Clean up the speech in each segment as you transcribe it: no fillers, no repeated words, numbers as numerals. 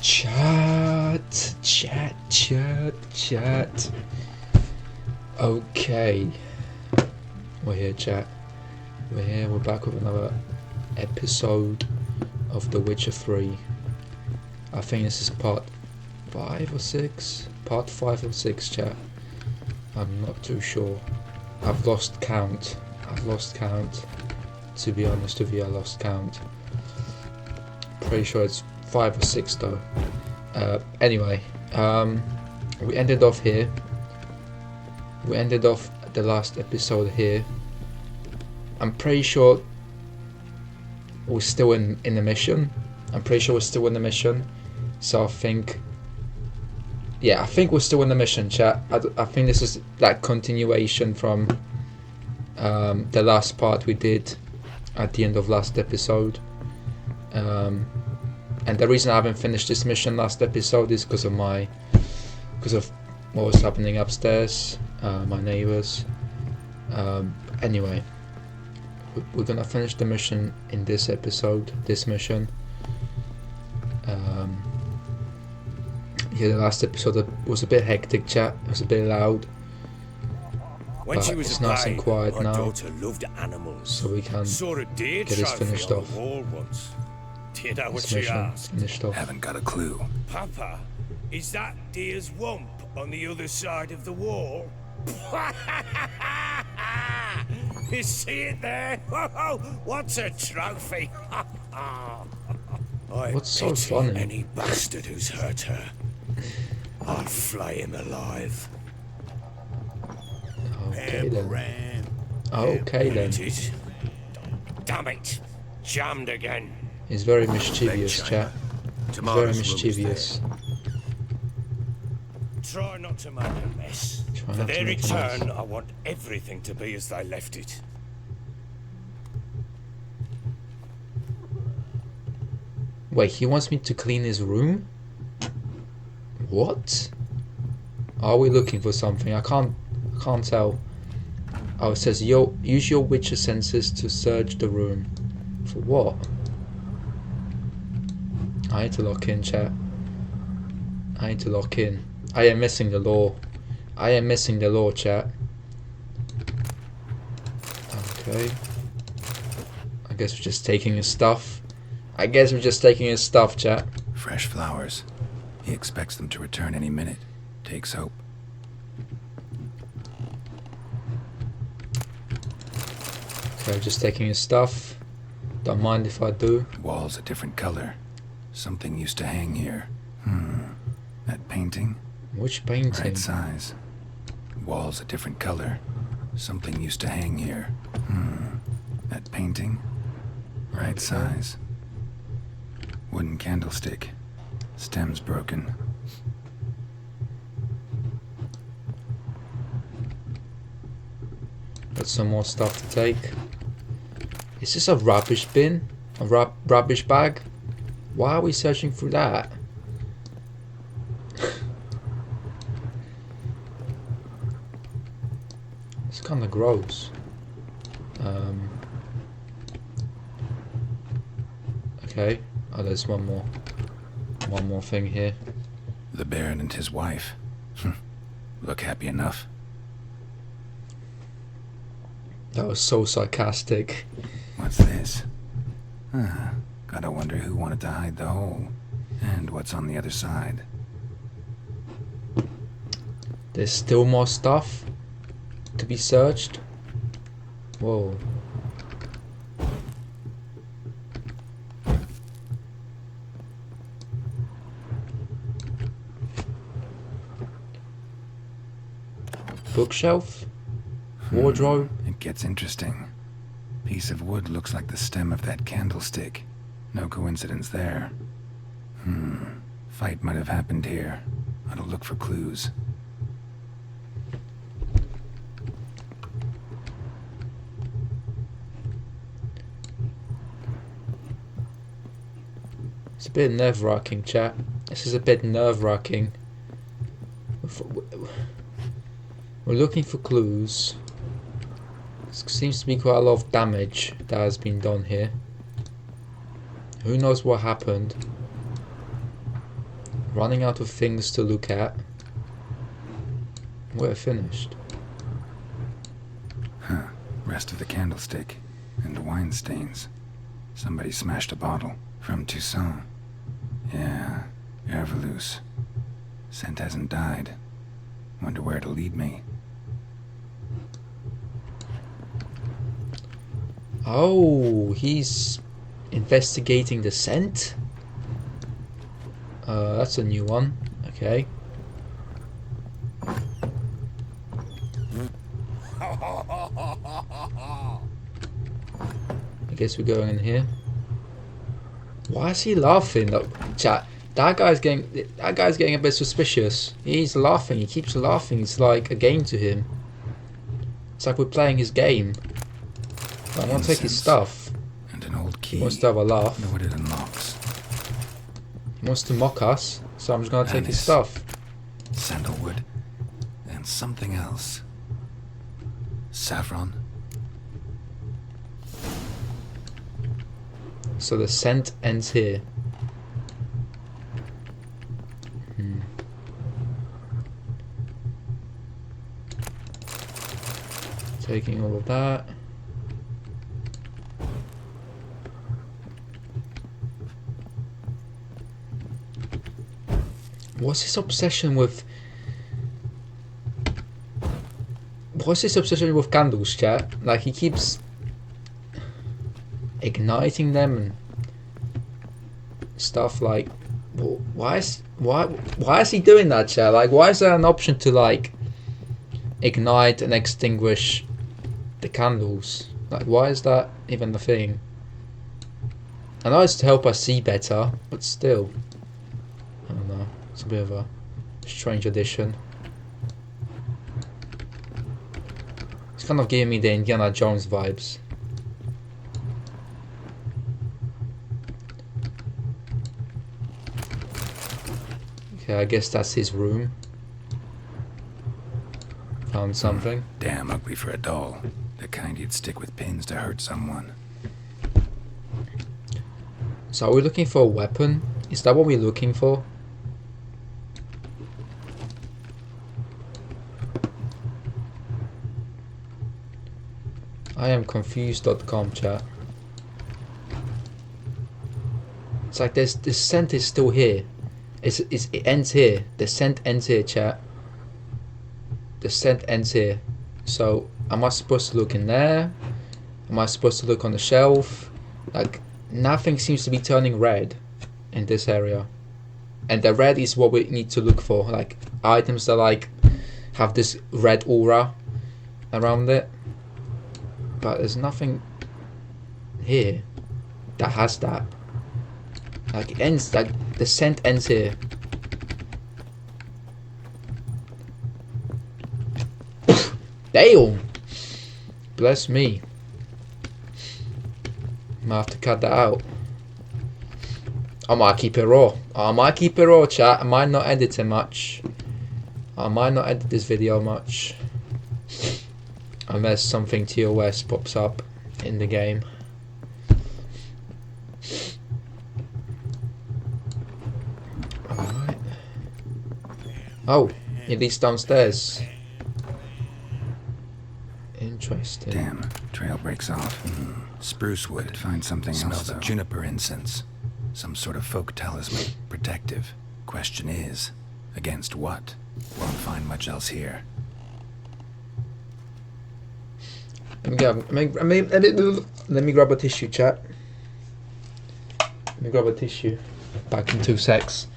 Chat. Okay. We're here, chat. We're here, we're back with another episode of The Witcher 3. I think this is part 5 or 6? Part 5 or 6, chat. I'm not too sure. I've lost count. To be honest with you, I lost count. Pretty sure it's 5 or 6 though. Anyway, we ended off here. We ended off the last episode here. I'm pretty sure we're still in the mission. So I think we're still in the mission, chat. I think this is like continuation from the last part we did at the end of last episode. And the reason I haven't finished this mission last episode is because of what was happening upstairs, my neighbors. Anyway, we're gonna finish the mission in this episode, the last episode was a bit hectic, chat. It was a bit loud. When But she was it's a nice and babe, quiet my now, daughter loved animals. so we can Saw a deer get this trophy finished on off. the wall once. Do you know what this she mission asked? finished off. Haven't got a clue. Papa, is that deer's wump on the other side of the wall? You see it there? What's a trophy? What's so pity funny? Any bastard who's hurt her. I'll flay him alive. Okay then. There Then. it is. Damn it! Jammed again. He's very mischievous, chat. Very Tomorrow's mischievous. Try not to make a mess. Try For not to their make a mess. return, I want everything to be as they left it. Wait, he wants me to clean his room? What? Are we looking for something? I can't tell. Oh, it says use your Witcher senses to search the room. For what? I need to lock in, chat. I need to lock in. I am missing the law. Chat. Okay. I guess we're just taking his stuff. Chat. Fresh flowers. He expects them to return any minute. Takes hope. Okay, just taking his stuff. Don't mind if I do. Walls a different color. Something used to hang here. That painting? Which painting? Right size. Walls a different color. Something used to hang here. That painting? Right size. Wooden candlestick. Stem's broken. Got some more stuff to take. Is this a rubbish bin? A rubbish bag? Why are we searching through that? It's kind of gross. Okay. Oh, there's one more thing here. The Baron and his wife. Look happy enough. That was so sarcastic. What's this? Gotta wonder who wanted to hide the hole. And what's on the other side. There's still more stuff to be searched. Whoa. Bookshelf? Wardrobe? It gets interesting. Piece of wood looks like the stem of that candlestick. No coincidence there. Fight might have happened here. I'll look for clues. It's a bit nerve-wracking, chat. This is a bit nerve-wracking. We're looking for clues. Seems to be quite a lot of damage that has been done here. Who knows what happened? Running out of things to look at. We're finished. Huh. Rest of the candlestick. And wine stains. Somebody smashed a bottle. From Toussaint. Yeah. Herveloos. Scent hasn't died. Wonder where it'll lead me. Oh, he's investigating the scent? That's a new one. Okay. I guess we're going in here. Why is he laughing? Look, chat. That guy's getting a bit suspicious. He's laughing. He keeps laughing. It's like a game to him. It's like we're playing his game. I want to take his stuff. And an old key. He wants to have a laugh. Know what it unlocks. He wants to mock us, so I'm just gonna take his Anise. stuff. Sandalwood. And something else. Saffron. So the scent ends here. Taking all of that. What's his obsession with? What's his obsession with candles, chat? Like he keeps igniting them and stuff. Like, why is he doing that, chat? Like, why is there an option to like ignite and extinguish the candles? Like, why is that even the thing? I know it's to help us see better, but still, I don't know. It's a bit of a strange addition. It's kind of giving me the Indiana Jones vibes. Okay, I guess that's his room. Found something. Damn ugly for a doll. The kind you'd stick with pins to hurt someone. So are we looking for a weapon? Is that what we're looking for? I am confused.com, chat. It's like this scent is still here. It ends here. The scent ends here, chat. The scent ends here. So am I supposed to look in there? Am I supposed to look on the shelf? Like nothing seems to be turning red in this area. And the red is what we need to look for. Like items that like have this red aura around it. But there's nothing here that has that. Like it ends, like the scent ends here. Damn! Bless me. Might have to cut that out. I might keep it raw. I might keep it raw, chat. I might not edit it much. I might not edit this video much. Unless something TOS pops up in the game. Alright. Oh, it leads downstairs. Interesting. Damn, trail breaks off. Spruce wood. Find something else. Smells of juniper incense. Some sort of folk talisman. Protective. Question is, against what? Won't find much else here. Let me grab a tissue, chat. Let me grab a tissue. Back in 2 secs.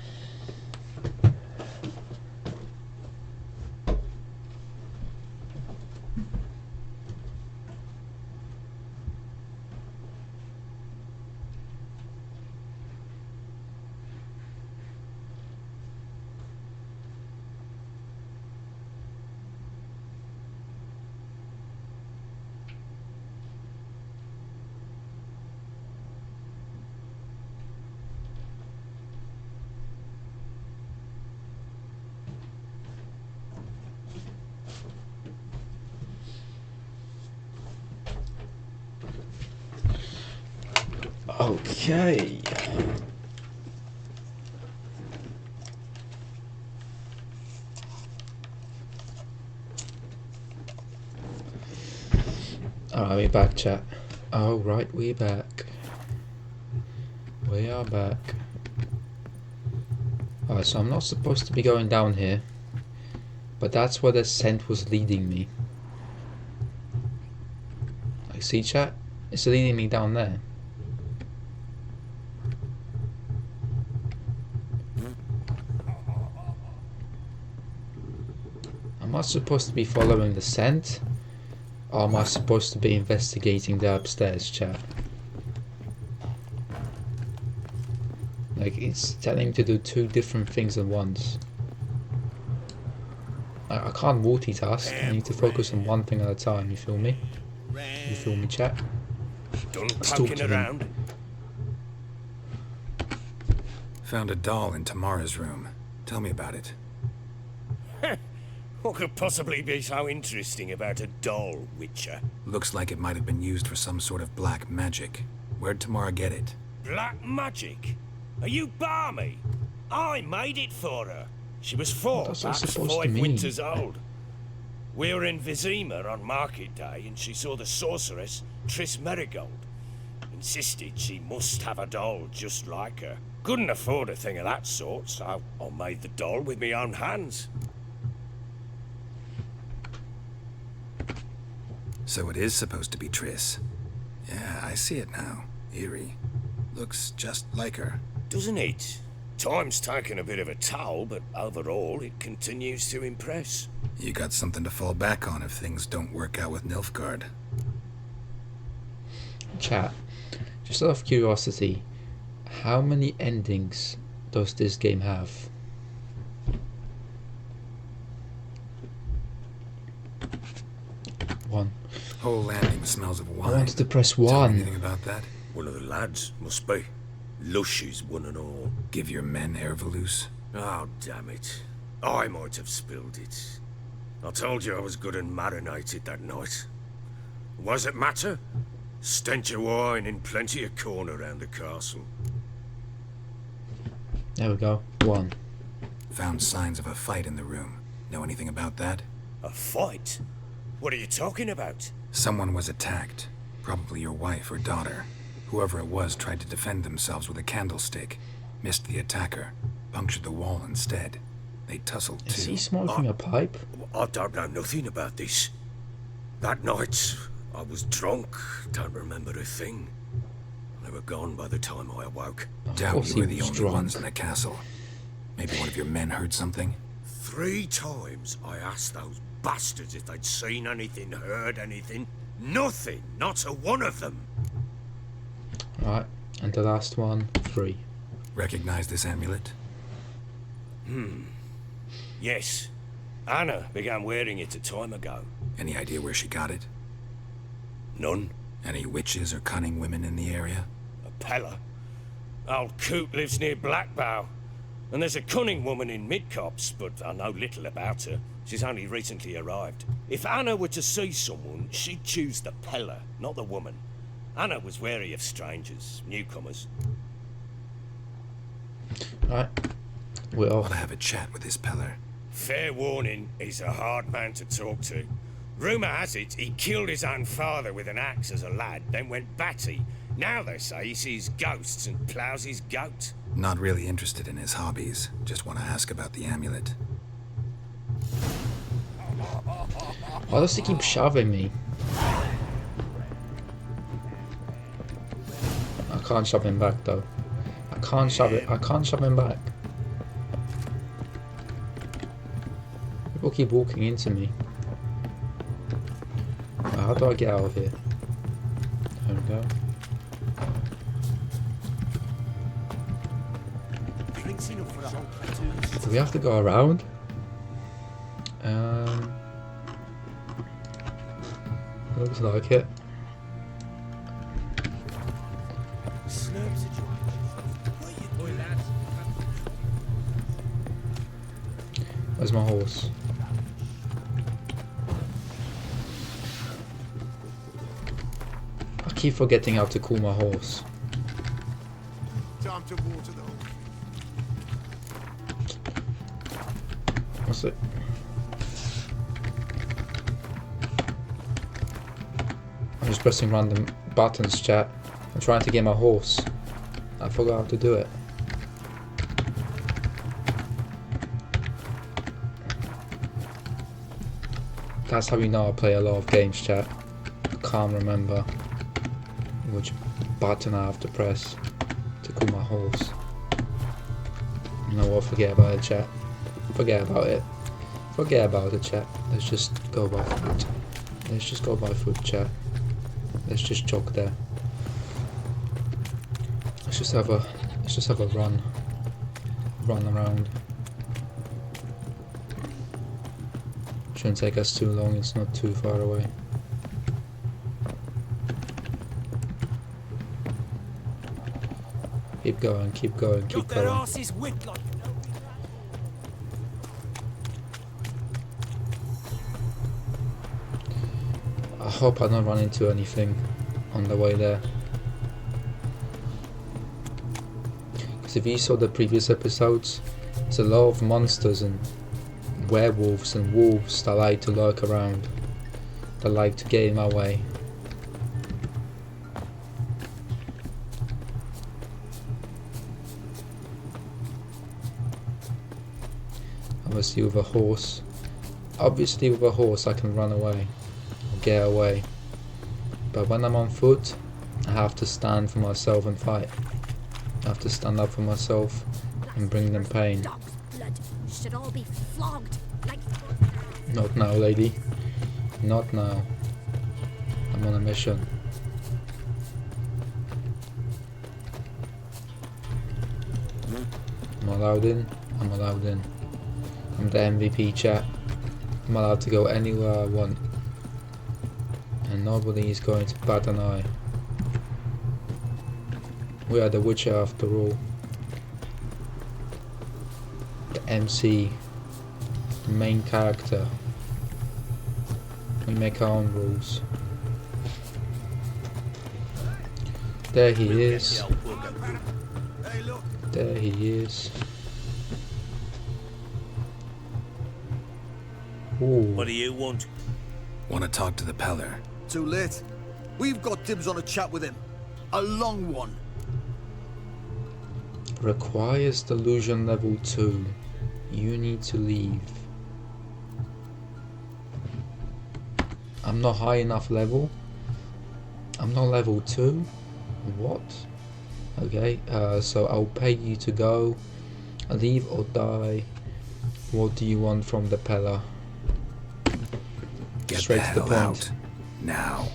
Okay. Alright, we're back, chat. Oh, right, we're back. We are back. Alright, so I'm not supposed to be going down here. But that's where the scent was leading me. Like, see, chat? It's leading me down there. Am I supposed to be following the scent? Or am I supposed to be investigating the upstairs, chat? Like, it's telling me to do two different things at once. I can't multitask. I need to focus on one thing at a time, you feel me? You feel me, chat? Done Let's talk poking to him. around. Found a doll in Tamara's room. Tell me about it. What could possibly be so interesting about a doll, Witcher? Looks like it might have been used for some sort of black magic. Where'd Tamara get it? Black magic? Are you balmy? I made it for her. She was four, What's that perhaps supposed to 5 mean? winters old. We were in Vizima on market day, and she saw the sorceress, Triss Merigold. Insisted she must have a doll just like her. Couldn't afford a thing of that sort, so I made the doll with my own hands. So it is supposed to be Triss. Yeah, I see it now. Eerie. Looks just like her. Doesn't it? Time's taken a bit of a toll, but overall it continues to impress. You got something to fall back on if things don't work out with Nilfgaard. Chat, just out of curiosity, how many endings does this game have? One. Whole landing smells of I wine. wanted to press Tell me one. anything about that? One of the lads, must be. Lushes, one and all. Give your men Ervalus. Oh, damn it. I might have spilled it. I told you I was good and marinated that night. Was it matter? Stench of wine and plenty of corn around the castle. There we go. One. Found signs of a fight in the room. Know anything about that? A fight? What are you talking about? Someone was attacked. Probably your wife or daughter. Whoever it was tried to defend themselves with a candlestick. Missed the attacker. Punctured the wall instead. They tussled Is too. he smoking a pipe? I don't know nothing about this. That night, I was drunk, don't remember a thing. They were gone by the time I awoke. Of Doubt course you he were the was only drunk. ones in the castle. Maybe one of your men heard something? 3 times I asked those bastards if they'd seen anything, heard anything. Nothing, not a one of them. Right, and the last one, 3. Recognize this amulet? Yes, Anna began wearing it a time ago. Any idea where she got it? None. Any witches or cunning women in the area? A Pella. Old Coot lives near Blackbow. And there's a cunning woman in Midcopse, but I know little about her. She's only recently arrived. If Anna were to see someone, she'd choose the Pella, not the woman. Anna was wary of strangers, newcomers. Right, we're Ought off. to have a chat with this Peller. Fair warning, he's a hard man to talk to. Rumour has it he killed his own father with an axe as a lad, then went batty. Now they say he sees ghosts and ploughs his goat. Not really interested in his hobbies. Just want to ask about the amulet. Why does he keep shoving me? I can't shove him back though. I can't shove him back. People keep walking into me. Right, how do I get out of here? There we go. Do we have to go around? Looks like it. Where's my horse? I keep forgetting how to call my horse. Time to water the What's it? I'm just pressing random buttons, chat. I'm trying to get my horse. I forgot how to do it. That's how you know I play a lot of games, chat. I can't remember which button I have to press to call my horse. You know what, forget about it, chat. Forget about it. Forget about it, chat. Let's just go by foot. Let's just go by foot, chat. Let's just jog there. Let's just have a run around. Shouldn't take us too long, it's not too far away. Keep going, keep going, keep going. I hope I don't run into anything on the way there. Because if you saw the previous episodes, there's a lot of monsters and werewolves and wolves that like to lurk around, that like to get in my way. Obviously with a horse I can run away or get away, but when I'm on foot I have to stand for myself and fight. I have to stand up for myself and bring them pain. Dog's blood should all be flogged like... Not now, lady. Not now. I'm on a mission. I'm allowed in. I'm allowed in. I'm the MVP, chat. I'm allowed to go anywhere I want. And nobody is going to bat an eye. We are the Witcher after all. The MC. The main character. We make our own rules. There he is. There he is. Ooh. What do you want? Want to talk to the Peller? Too late. We've got dibs on a chat with him. A long one. Requires delusion level 2. You need to leave. I'm not high enough level. I'm not level 2. What? Okay, so I'll pay you to go. Leave or die. What do you want from the Peller? Get Straight the to hell the point. out. Now.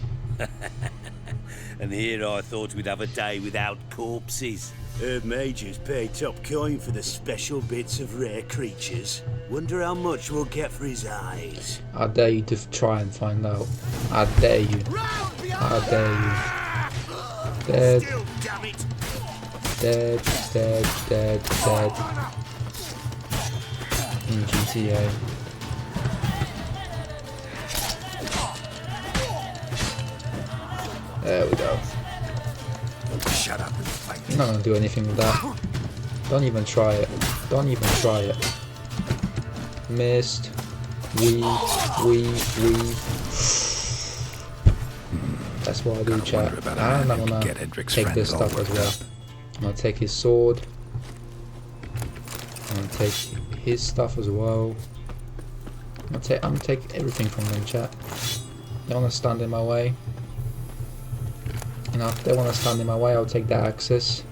And here I thought we'd have a day without corpses. Heard Majors pay top coin for the special bits of rare creatures. Wonder how much we'll get for his eyes. I dare you to try and find out. I dare you. I dare you. Dead, Still, damn it. dead, dead, dead, dead. In GTA. There we go. Shut up and fight. I'm not gonna do anything with that. Don't even try it. Don't even try it. Missed. Weave. That's what I do, chat. wonder about a And man I'm who can gonna get Edric's take this friends all stuff as worked well. up. I'm gonna take his sword. I'm gonna take his stuff as well. I'm gonna take everything from them, chat. They wanna stand in my way. You know, if they wanna stand in my way, I'll take their access.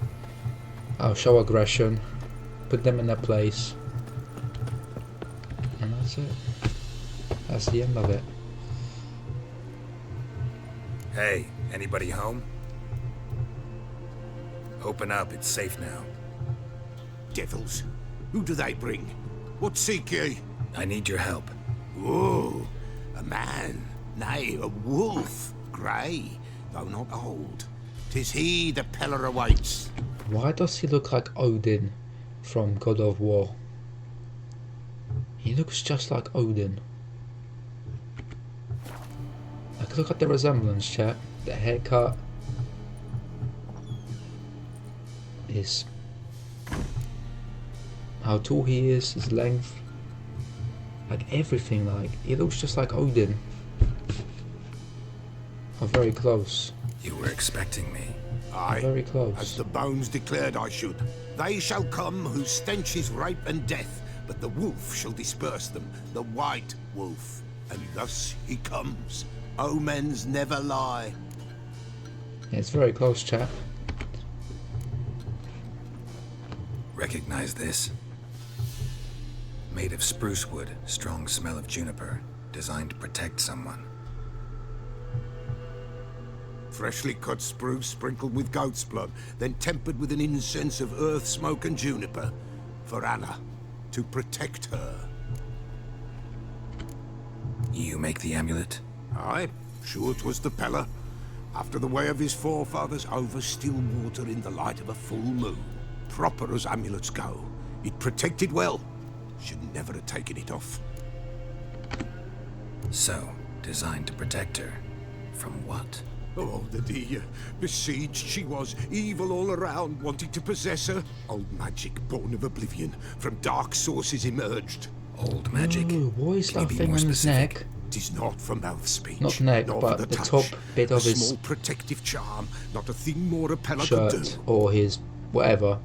I'll show aggression. Put them in their place. And that's it. That's the end of it. Hey, anybody home? Open up, it's safe now. Devils. Who do they bring? What seek ye? I need your help. Oh, a man. Nay, a wolf. Grey, though not old. 'Tis he the Peller awaits. Why does he look like Odin from God of War? He looks just like Odin. Like, look at the resemblance, chat. The haircut is how tall he is, his length, like everything. Like, he looks just like Odin. very close. You were expecting me. Aye, Very close. as the bones declared I should. They shall come whose stench is rape and death, but the wolf shall disperse them, the white wolf. And thus he comes. Omens never lie. Yeah, it's very close, chap. Recognize this? Made of spruce wood, strong smell of juniper, designed to protect someone. Freshly cut spruce sprinkled with goat's blood, then tempered with an incense of earth, smoke and juniper. For Anna, to protect her. You make the amulet? Aye, sure 'twas the Peller. After the way of his forefathers, over still water in the light of a full moon. Proper as amulets go. It protected well. Should never have taken it off. So, designed to protect her. From what? Oh, the besieged she was, evil all around, wanting to possess her. Old magic, born of oblivion, from dark sources emerged. Old magic? Ooh, what is Can you that be thing more on his specific? neck? 'Tis not for mouth speech. Not neck, nor but for the touch. top bit of a his small protective charm, not a thing more a Peller could do. shirt or his whatever.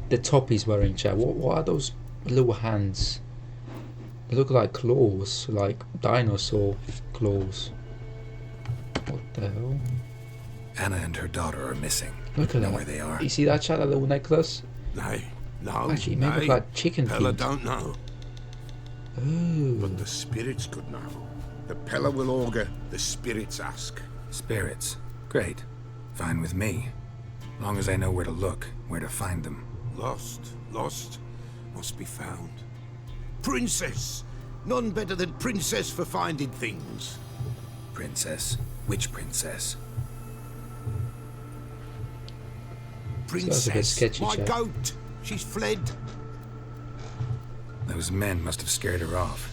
The top he's wearing, chat. What are those little hands? They look like claws, like dinosaur claws. What the hell? Anna and her daughter are missing. Look at know that. where they are? You see that, chat? That little necklace? Nay, no, Actually, it may look nay. like chicken Peller feet. don't know, Ooh. but the spirits could know. The Peller will augur, the spirits ask. Spirits. Great. Fine with me. Long as I know where to look, where to find them. Lost, must be found. Princess! None better than Princess for finding things. Princess? Which princess? That's a bit Princess, sketchy, my chap. goat! She's fled. Those men must have scared her off.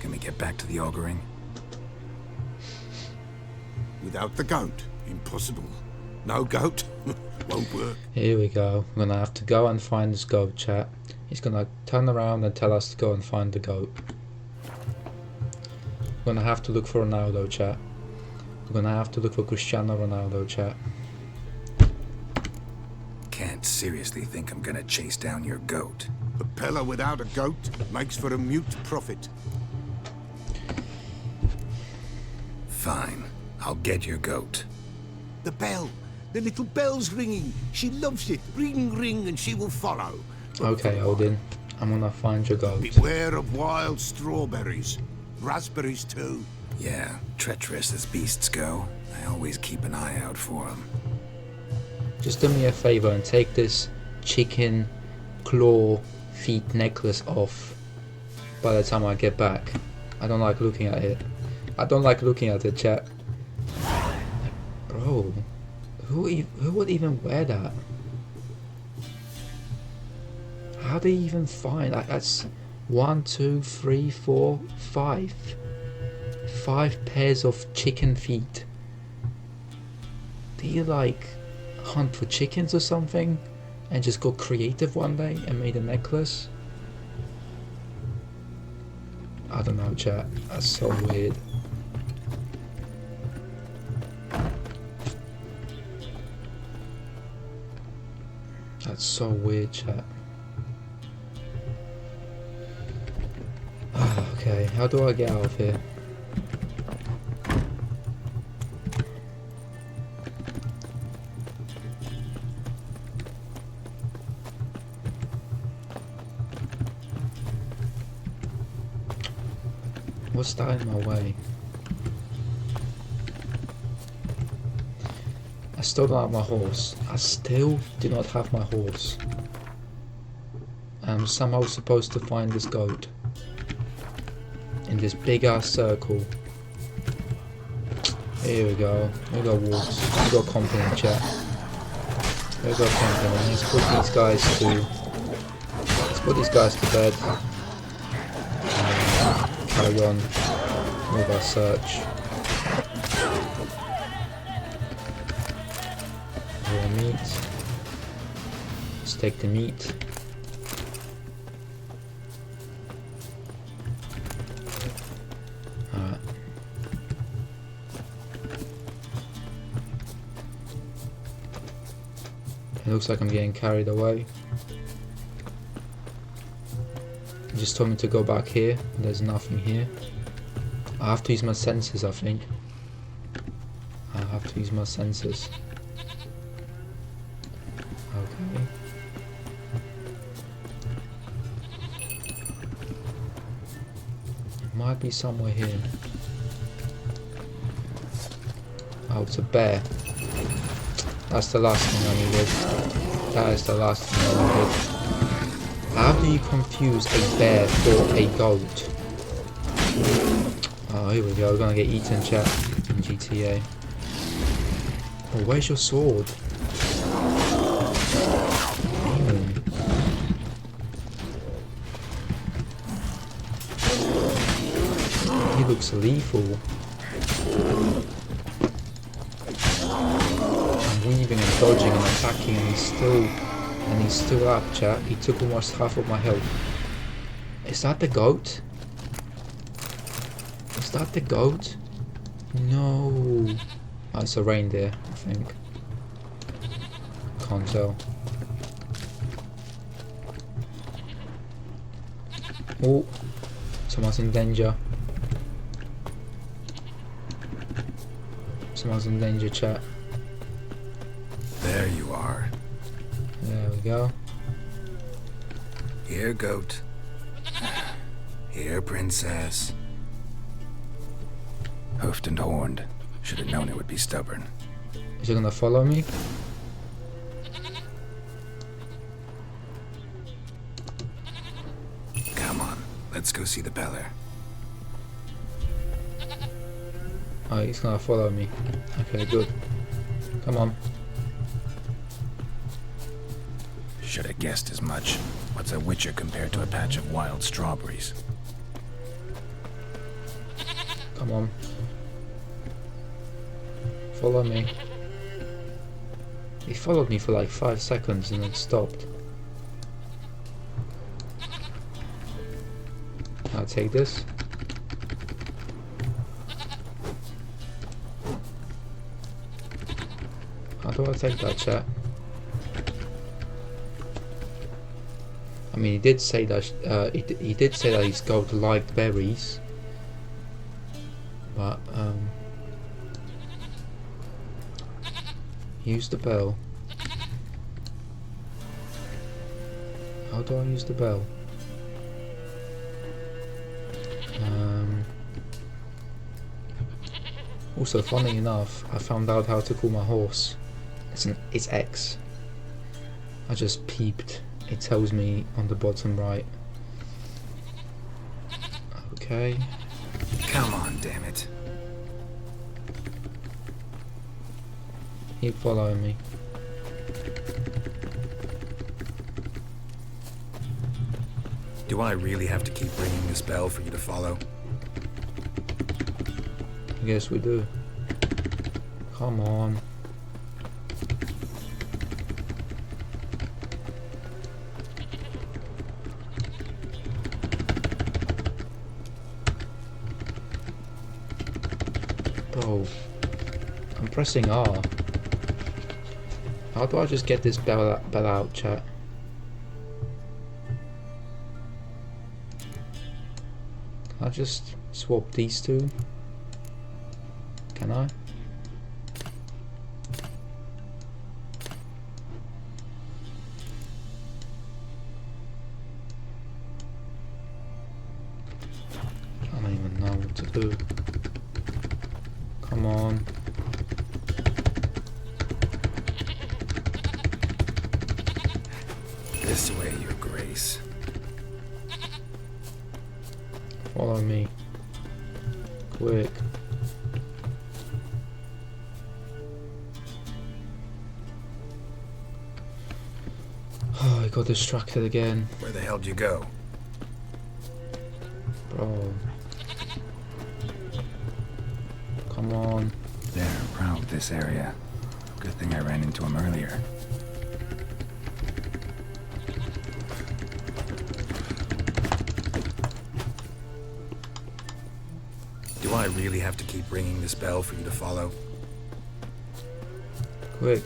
Can we get back to the auguring? Without the goat, impossible. No goat, won't work. Here we go. We're gonna have to go and find this goat, chat. He's gonna turn around and tell us to go and find the goat. We're gonna have to look for Ronaldo, chat. We're gonna have to look for Cristiano Ronaldo, chat. Can't seriously think I'm gonna chase down your goat. A Peller without a goat makes for a mute prophet. Fine. I'll get your goat. The bell, the little bell's ringing. She loves it. Ring, ring, and she will follow. But Okay, for a while, Odin. I'm gonna find your goat. beware of wild strawberries. Raspberries too. Yeah, treacherous as beasts go. I always keep an eye out for them. Just do me a favor and take this chicken claw feet necklace off by the time I get back. I don't like looking at it. I don't like looking at it, chat. Bro, who would even wear that? How do you even find that? That's 1, 2, 3, 4, 5. 5 pairs of chicken feet. Do you like hunt for chickens or something and just got creative one day and made a necklace? I don't know, chat. That's so weird. That's so weird, chat. Okay, how do I get out of here? What's that in my way? I still don't have my horse. I still do not have my horse. I'm somehow supposed to find this goat in this big ass circle. Here we go. We got wolves. We got company, chat. We got company. Let's put these guys to. Let's put these guys to bed. And carry on with our search. Raw meat. Let's take the meat. Alright. It looks like I'm getting carried away. He just told me to go back here. There's nothing here. I have to use my senses, I think. I have to use my senses. Okay. Might be somewhere here. Oh, it's a bear. That's the last thing I needed. That is the last thing I needed. How do you confuse a bear for a goat? Oh, here we go. We're gonna get eaten, chat, in GTA. Oh, where's your sword? Damn. He looks lethal. I'm weaving and dodging and attacking, and he's still up, chat. He took almost half of my health. Is that the goat? Is that the goat? No. Oh, it's a reindeer, I think. Can't tell. Oh, someone's in danger. Someone's in danger, chat. There you are. There we go. Here, goat. Here, princess. Hoofed and horned. Should have known it would be stubborn. Is he gonna follow me? Come on, let's go see the Beller. Oh, he's gonna follow me. Okay, good. Come on. Should have guessed as much. What's a witcher compared to a patch of wild strawberries? Come on. Follow me. He followed me for like 5 seconds and then stopped. I'll take this. How do I take that, chat? I mean, he did say that he did say that his goat liked berries, but use the bell. How do I use the bell? Also, funny enough, I found out how to call my horse. It's X. I just peeped. It tells me on the bottom right. Okay. Come on, damn it. Keep following me. Do I really have to keep ringing this bell for you to follow? I guess we do. Come on. Bro, I'm pressing R. How do I just get this bell out, chat? Can I just swap these two? Can I? I don't even know what to do. Come on. This way, Your Grace. Follow me. Quick. Oh, I got distracted again. Where the hell did you go? Bro. Come on. They're proud of this area. Good thing I ran into him earlier. Do I really have to keep ringing this bell for you to follow? Quick.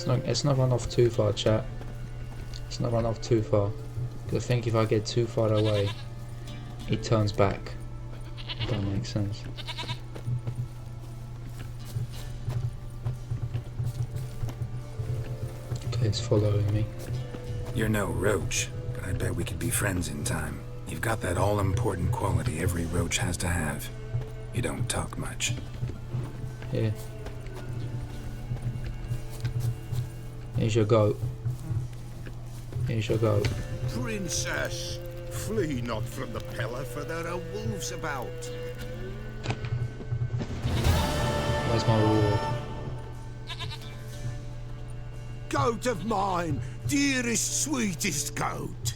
It's not run off too far, chat. It's not run off too far. Because I think if I get too far away, it turns back. If that makes sense. Okay, it's following me. You're no roach, but I bet we could be friends in time. You've got that all-important quality every roach has to have. You don't talk much. Here. Here's your goat. Here's your goat. Princess, flee not from the Pella, for there are wolves about. Where's my reward? Goat of mine, dearest, sweetest goat.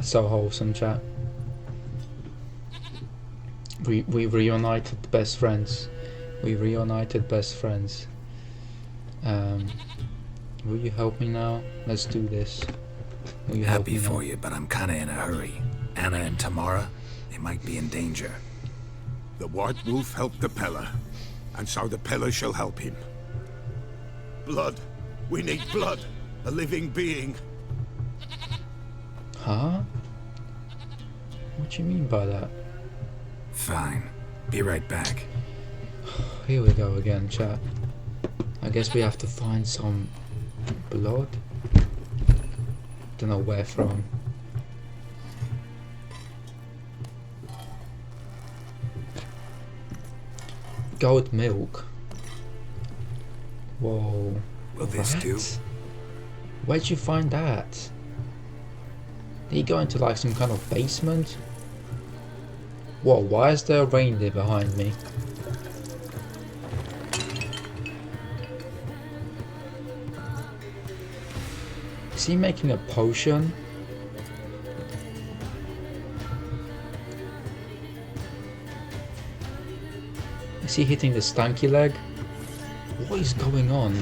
So wholesome, chat. We reunited best friends. We reunited best friends. Will you help me now? Let's do this. Will you help Happy me now? for you, but I'm kinda in a hurry. Anna and Tamara, they might be in danger. The White Wolf helped the Pella, and so the Pella shall help him. Blood. We need blood. A living being. Huh? What do you mean by that? Fine. Be right back. Here we go again, chat. I guess we have to find some blood. Don't know where from. Goat milk. Whoa. Will this do? Rats? Where'd you find that? Did you go into like some kind of basement? Whoa, why is there a reindeer behind me? Is he making a potion? Is he hitting the stanky leg? What is going on?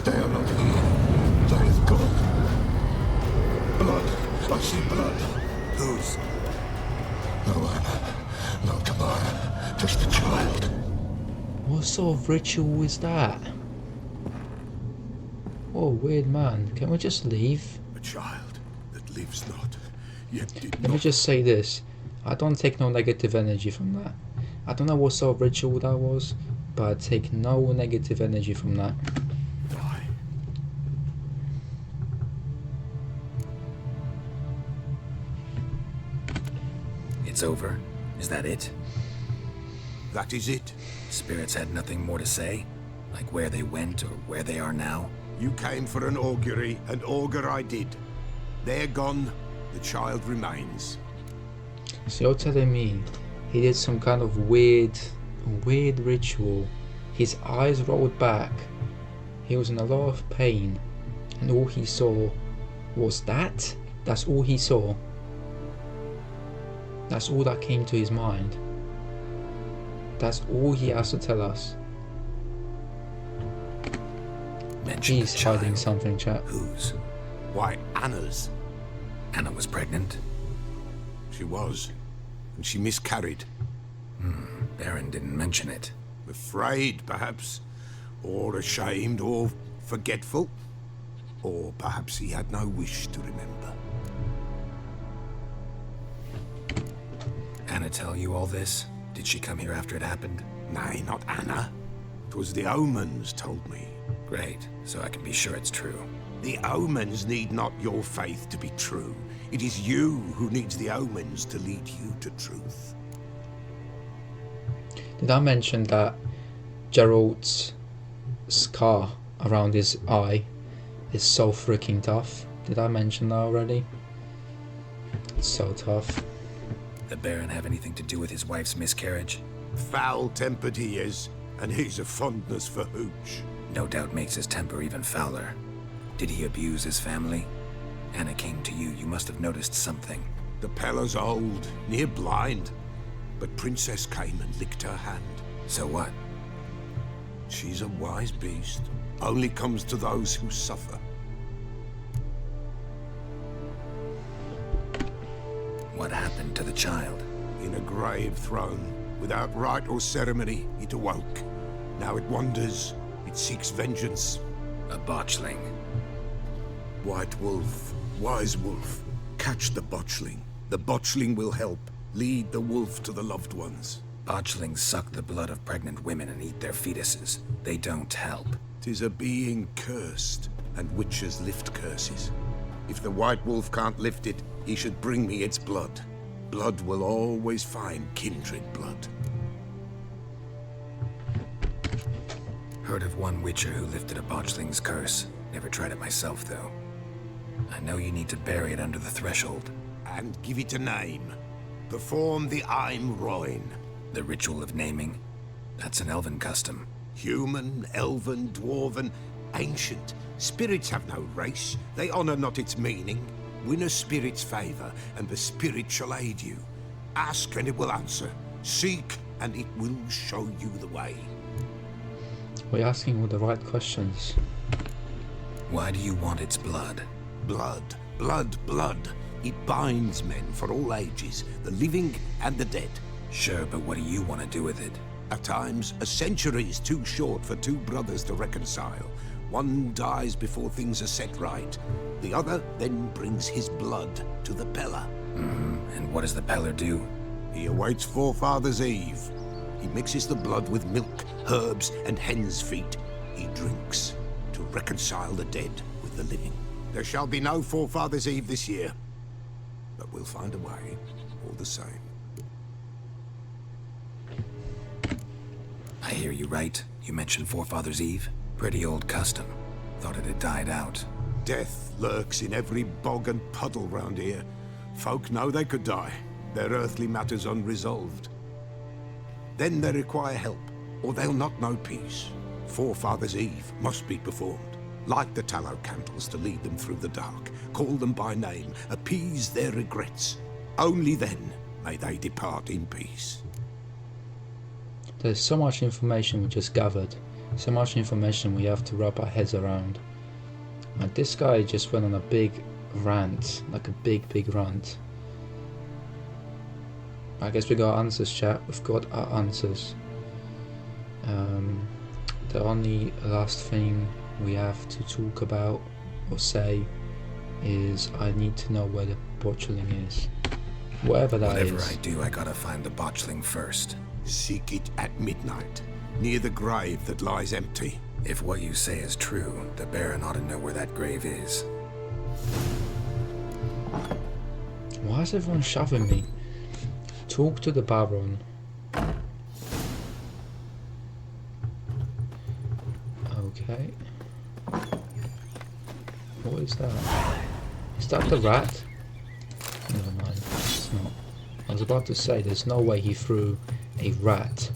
They are not here. There is God. Blood. I see blood. Whose? No one. No Tamara. Just the child. What sort of ritual is that? Oh, weird man. Can we just leave? A child that lives not, yet did Let me not. just say this. I don't take no negative energy from that. I don't know what sort of ritual that was, but I take no negative energy from that. Die. It's over. Is that it? That is it. Spirits had nothing more to say? Like where they went or where they are now? You came for an augury, and augur I did. They're gone. The child remains. So you're telling me he did some kind of weird ritual. His eyes rolled back. He was in a lot of pain. And all he saw was that? That's all he saw. That's all that came to his mind. That's all he has to tell us. Mention He's the child. hiding something, chat. Whose? Why, Anna's. Anna was pregnant? She was. And she miscarried. Baron didn't mention it. Afraid, perhaps. Or ashamed, or forgetful. Or perhaps he had no wish to remember. Anna tell you all this? Did she come here after it happened? Nay, not Anna. 'Twas the omens told me. Great, so I can be sure it's true. The omens need not your faith to be true. It is you who needs the omens to lead you to truth. Did I mention that Gerald's scar around his eye is so freaking tough? Did I mention that already? It's so tough. The Baron have anything to do with his wife's miscarriage? Foul-tempered he is, and he's a fondness for hooch. No doubt makes his temper even fouler. Did he abuse his family? Anna came to you, you must have noticed something. The Pella's old, near blind, but Princess came and licked her hand. So what? She's a wise beast, only comes to those who suffer. What happened to the child? In a grave thrown, without rite or ceremony, it awoke. Now it wanders, it seeks vengeance. A botchling. White Wolf, Wise Wolf, catch the botchling. The botchling will help, lead the wolf to the loved ones. Botchlings suck the blood of pregnant women and eat their fetuses. They don't help. 'Tis a being cursed, and witches lift curses. If the White Wolf can't lift it, he should bring me its blood. Blood will always find kindred blood. Heard of one witcher who lifted a botchling's curse. Never tried it myself, though. I know you need to bury it under the threshold. And give it a name. Perform the Aim Roin. The ritual of naming? That's an elven custom. Human, elven, dwarven, ancient. Spirits have no race. They honor not its meaning. Win a spirit's favor, and the spirit shall aid you. Ask, and it will answer. Seek, and it will show you the way. We're asking all the right questions. Why do you want its blood? Blood, blood, blood. It binds men for all ages, the living and the dead. Sure, but what do you want to do with it? At times, a century is too short for two brothers to reconcile. One dies before things are set right. The other then brings his blood to the Peller. And what does the Peller do? He awaits Forefathers' Eve. He mixes the blood with milk, herbs, and hen's feet. He drinks to reconcile the dead with the living. There shall be no Forefathers' Eve this year, but we'll find a way, all the same. I hear you right. You mentioned Forefathers' Eve. Pretty old custom. Thought it had died out. Death lurks in every bog and puddle round here. Folk know they could die, their earthly matters unresolved. Then they require help, or they'll not know peace. Forefathers' Eve must be performed. Light the tallow candles to lead them through the dark. Call them by name, appease their regrets. Only then may they depart in peace. There's so much information we just gathered. So much information we have to wrap our heads around. And this guy just went on a big rant, like a big rant. I guess we got answers, chat. We've got our answers. The only last thing we have to talk about or say is I need to know where the botchling is. Whatever that is. Whatever I do, I gotta find the botchling first. Seek it at midnight, near the grave that lies empty. If what you say is true, the Baron ought to know where that grave is. Why is everyone shoving me? Talk to the Baron. Okay. What is that? Is that the rat? Never mind, it's not. I was about to say, there's no way he threw a rat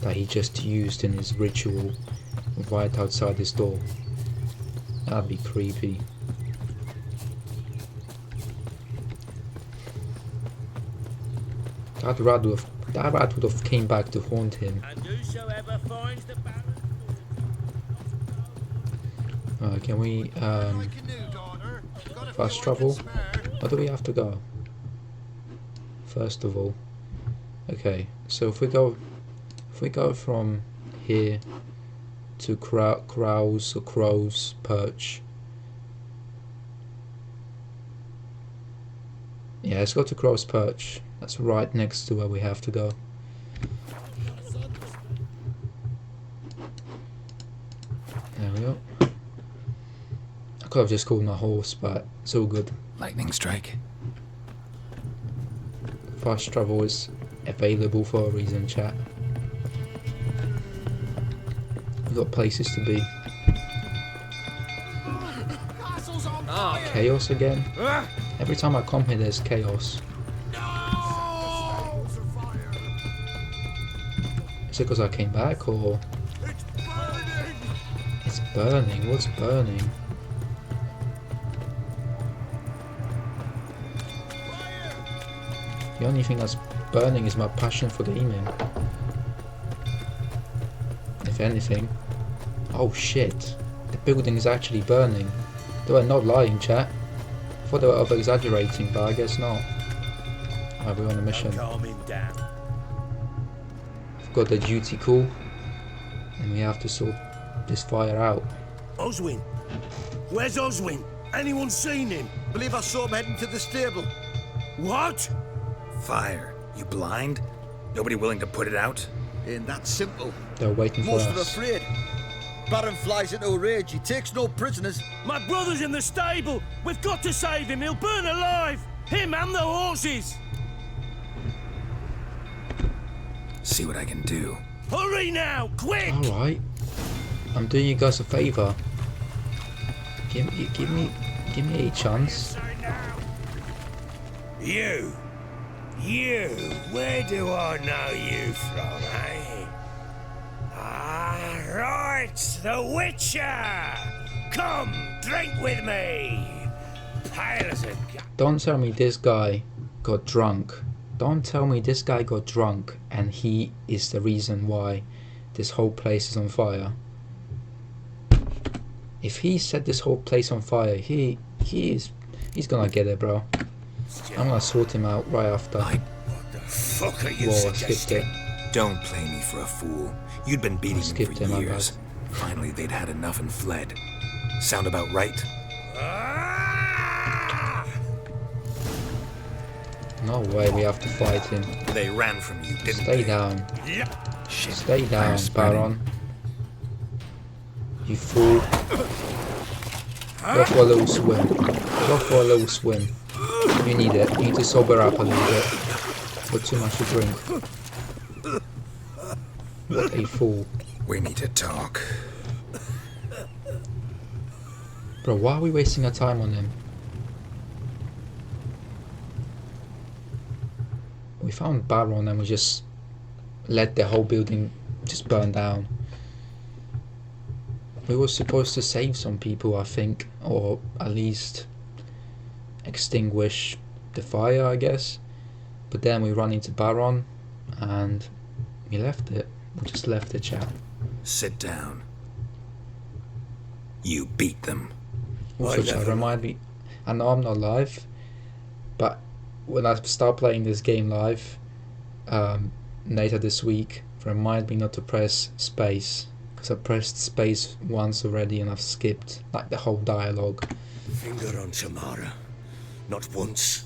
that he just used in his ritual right outside his door. That'd be creepy. That rat would have came back to haunt him. And whosoever finds the balance. Can we fast travel? Where do we have to go? First of all, okay. So if we go from here to Crow's Perch. Yeah, let's go to Crow's Perch. That's right next to where we have to go. There we go. I could have just called my horse, but it's all good. Lightning strike? Fast travel is available for a reason, chat. We've got places to be. Chaos again? Every time I come here there's chaos. Is it because I came back, or... It's burning. What's burning? The only thing that's burning is my passion for gaming. If anything. Oh shit. The building is actually burning. They were not lying, chat. I thought they were over exaggerating, but I guess not. Right, we're on a mission. Calm him down. We've got the duty call, and we have to sort this fire out. Oswin? Where's Oswin? Anyone seen him? Believe I saw him heading to the stable. What? Fire. You blind? Nobody willing to put it out? Ain't that simple. They're waiting for Most are us. afraid. Baron flies into a rage. He takes no prisoners. My brother's in the stable. We've got to save him. He'll burn alive. Him and the horses. See what I can do. Hurry now, quick! All right, I'm doing you guys a favor. Give me a chance. You, where do I know you from, eh? Ah, right, the Witcher! Come, drink with me! Pale as a gun. Don't tell me this guy got drunk. Don't tell me this guy got drunk and he is the reason why this whole place is on fire. If he set this whole place on fire, he's gonna get it, bro. I'm gonna sort him out right after. What the fuck are you Whoa, I skipped suggesting? it. Don't play me for a fool. You'd been beating them skipped for him, my years. Finally, they'd had enough and fled. Sound about right? Ah! No way, we have to fight him. They ran from you, didn't Stay they? down. Yeah. Shit. Stay down, Fire's spreading. Baron. You fool. Go for a little swim. Go for a little swim. You need it. You need to sober up a little bit. Got too much to drink. What a fool. We need to talk. Bro, why are we wasting our time on him? We found Baron and we just let the whole building just burn down. We were supposed to save some people, I think, or at least extinguish the fire, I guess. But then we run into Baron and we left it. We just left the chat. Sit down. You beat them. Also, chat, remind me, I know I'm not live, but when I start playing this game live later this week, remind me not to press space, because I pressed space once already and I've skipped like the whole dialogue. Finger on Tamara. Not once.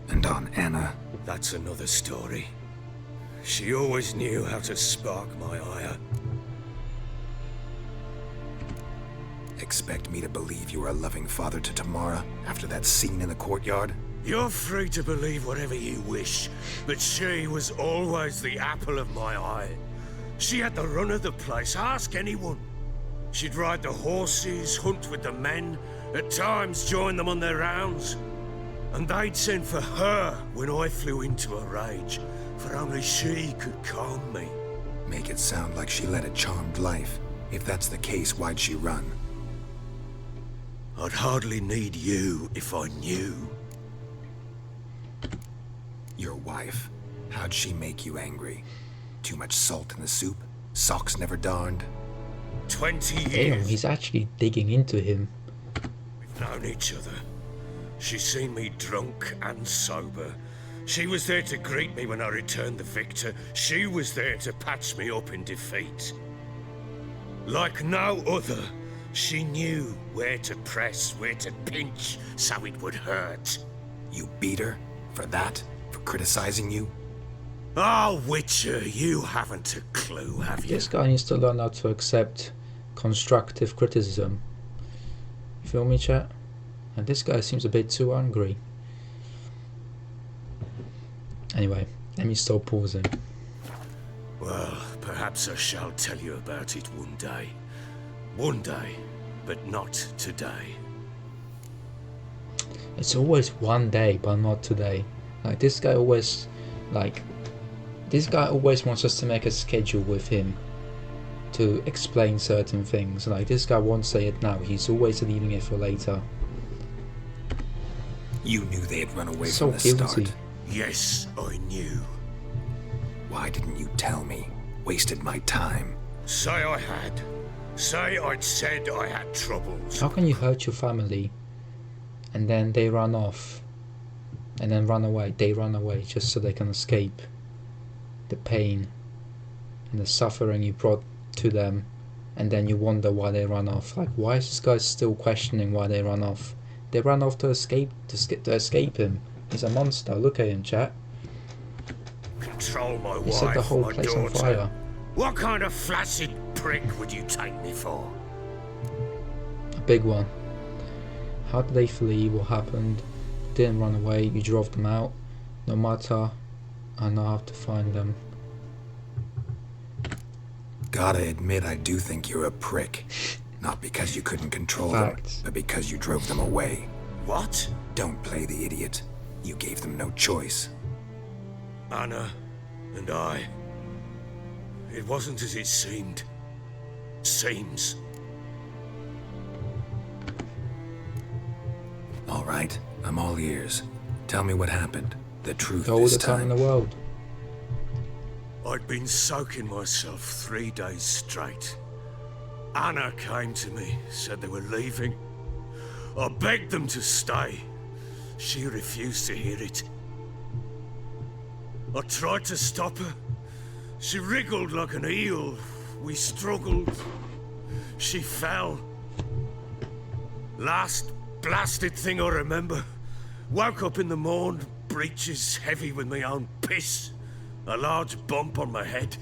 And on Anna. That's another story. She always knew how to spark my ire. Expect me to believe you were a loving father to Tamara after that scene in the courtyard? You're free to believe whatever you wish, but she was always the apple of my eye. She had the run of the place, ask anyone. She'd ride the horses, hunt with the men, at times join them on their rounds. And they'd send for her when I flew into a rage, for only she could calm me. Make it sound like she led a charmed life. If that's the case, why'd she run? I'd hardly need you if I knew. Your wife. How'd she make you angry? Too much salt in the soup? Socks never darned? 20 Damn, years he's actually digging into him. we've known each other. She's seen me drunk and sober. She was there to greet me when I returned the victor. She was there to patch me up in defeat. Like no other, she knew where to press, where to pinch, so it would hurt. You beat her? For that? For criticizing you? Oh, Witcher, you haven't a clue, have you? This guy needs to learn how to accept constructive criticism. You feel me, chat? And this guy seems a bit too angry. Anyway, let me stop pausing. Well, perhaps I shall tell you about it one day. One day, but not today. It's always one day, but not today. Like this guy always wants us to make a schedule with him to explain certain things. Like this guy won't say it now, he's always leaving it for later. You knew they had run away So from the guilty. start. Yes, I knew. Why didn't you tell me? Wasted my time. Say I had. Say I'd said I had troubles. How can you hurt your family and then they run off? and then run away. They run away just so they can escape the pain and the suffering you brought to them, and then you wonder why they run off. Like, why is this guy still questioning why they run off? They ran off to escape him. He's a monster. Look at him, chat. Control my He wife, set the whole my place on daughter. fire. What kind of flaccid prick would you take me for? A big one. How did they flee? What happened? Didn't run away. You drove them out. No matter. I know how to find them. Gotta admit, I do think you're a prick. Not because you couldn't control them, Facts. but because you drove them away. What? Don't play the idiot. You gave them no choice. Anna and I. It wasn't as it seemed. Seems. All right, I'm all ears. Tell me what happened. The truth All this the time in time. the world. I'd been soaking myself 3 days straight. Anna came to me, said they were leaving. I begged them to stay. She refused to hear it. I tried to stop her. She wriggled like an eel. We struggled. She fell. Last blasted thing I remember. Woke up in the morn, breeches heavy with my own piss. A large bump on my head.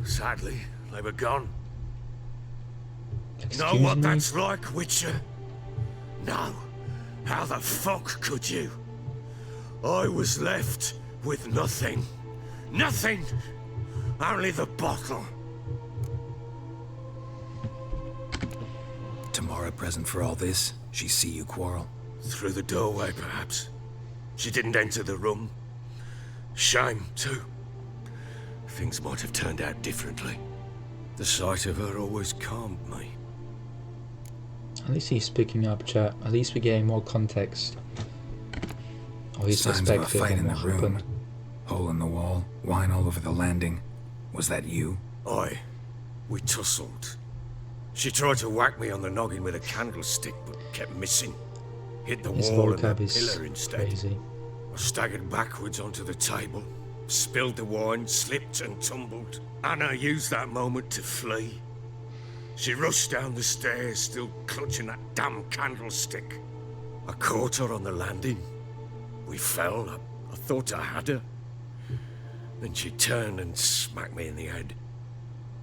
Sadly, they were gone. Know Excuse what me? that's like, Witcher? No. How the fuck could you? I was left with nothing. Nothing! Only the bottle. Tamara present for all this? She see you quarrel? Through the doorway, perhaps. She didn't enter the room. Shame, too. Things might have turned out differently. The sight of her always calmed me. At least he's picking up, chat. At least we're getting more context. Or his Signs of a perspective fight on in the what room. happened. Hole in the wall, wine all over the landing. Was that you? We tussled. She tried to whack me on the noggin with a candlestick, but kept missing. Hit the His wall and the vocab is pillar instead. crazy. I staggered backwards onto the table, spilled the wine, slipped and tumbled. Anna used that moment to flee. She rushed down the stairs, still clutching that damn candlestick. I caught her on the landing. We fell. I thought I had her. Then she turned and smacked me in the head.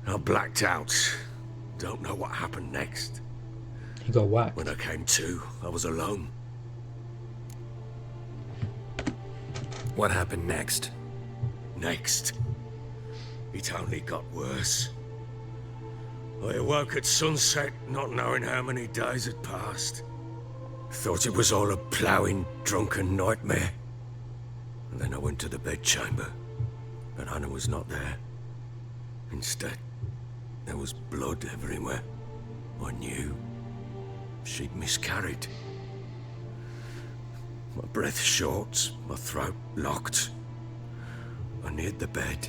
I blacked out. Don't know what happened next. He got whacked. When I came to, I was alone. What happened next? Next, it only got worse. I awoke at sunset, not knowing how many days had passed. Thought it was all a ploughing, drunken nightmare. And then I went to the bedchamber, but Anna was not there. Instead, there was blood everywhere. I knew she'd miscarried. My breath short, my throat locked. I neared the bed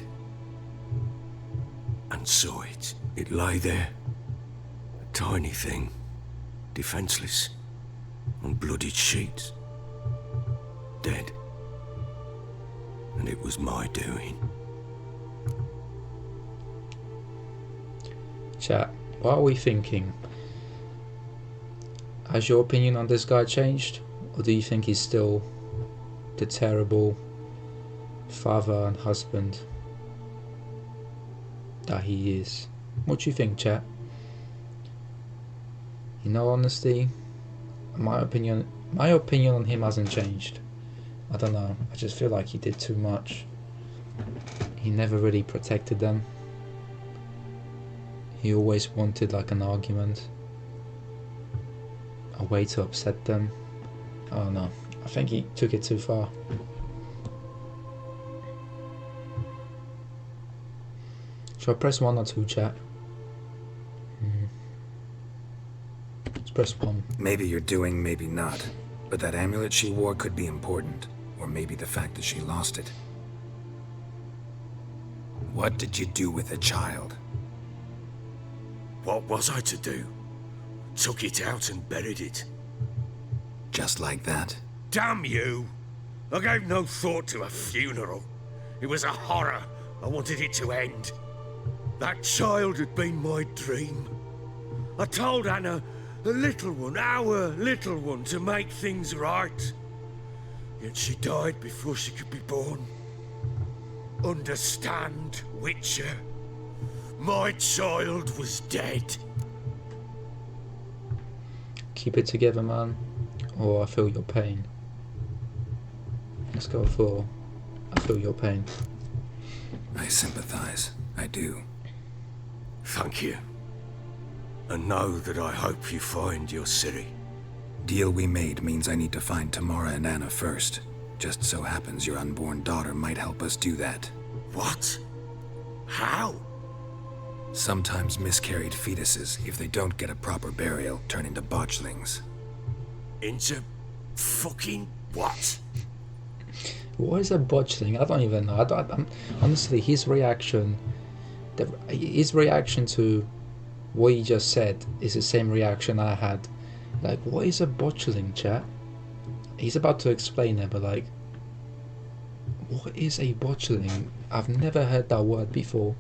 and saw it. It lay there, a tiny thing, defenseless, on bloodied sheets, dead. And it was my doing. Chat, what are we thinking? Has your opinion on this guy changed? Or do you think he's still the terrible father and husband that he is? What do you think, chat? In all honesty, my opinion on him hasn't changed. I don't know, I just feel like he did too much. He never really protected them. He always wanted like an argument, a way to upset them. I don't know, I think he took it too far. Should I press 1 or 2, chat? Let's press 1. Maybe you're doing, maybe not. But that amulet she wore could be important. Or maybe the fact that she lost it. What did you do with the child? What was I to do? Took it out and buried it. Just like that? Damn you! I gave no thought to a funeral. It was a horror. I wanted it to end. That child had been my dream. I told Anna, the little one, our little one, to make things right. Yet she died before she could be born. Understand, Witcher? My child was dead. Keep it together, man, or I feel your pain. Let's go for I feel your pain. I sympathize. I do. Thank you. And know that I hope you find your Ciri. Deal we made means I need to find Tamara and Anna first. Just so happens your unborn daughter might help us do that. What? How? Sometimes miscarried fetuses, if they don't get a proper burial, turn into botchlings. Into fucking what? What is a botchling? I don't even know. Honestly, his reaction to what he just said is the same reaction I had. Like, what is a botchling, chat? He's about to explain it, but like, what is a botchling? I've never heard that word before.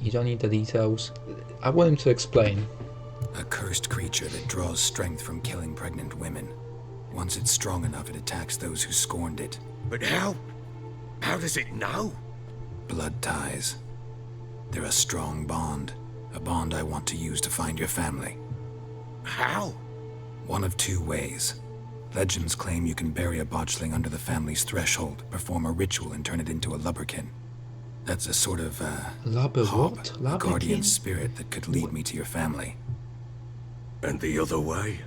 You don't need the details. I want him to explain. A cursed creature that draws strength from killing pregnant women. Once it's strong enough, it attacks those who scorned it. But how? How does it know? Blood ties. They're a strong bond. A bond I want to use to find your family. How? One of two ways. Legends claim you can bury a botchling under the family's threshold, perform a ritual, and turn it into a lubberkin. That's a sort of, What? a guardian Lubberkin? spirit that could lead me to your family. And the other way?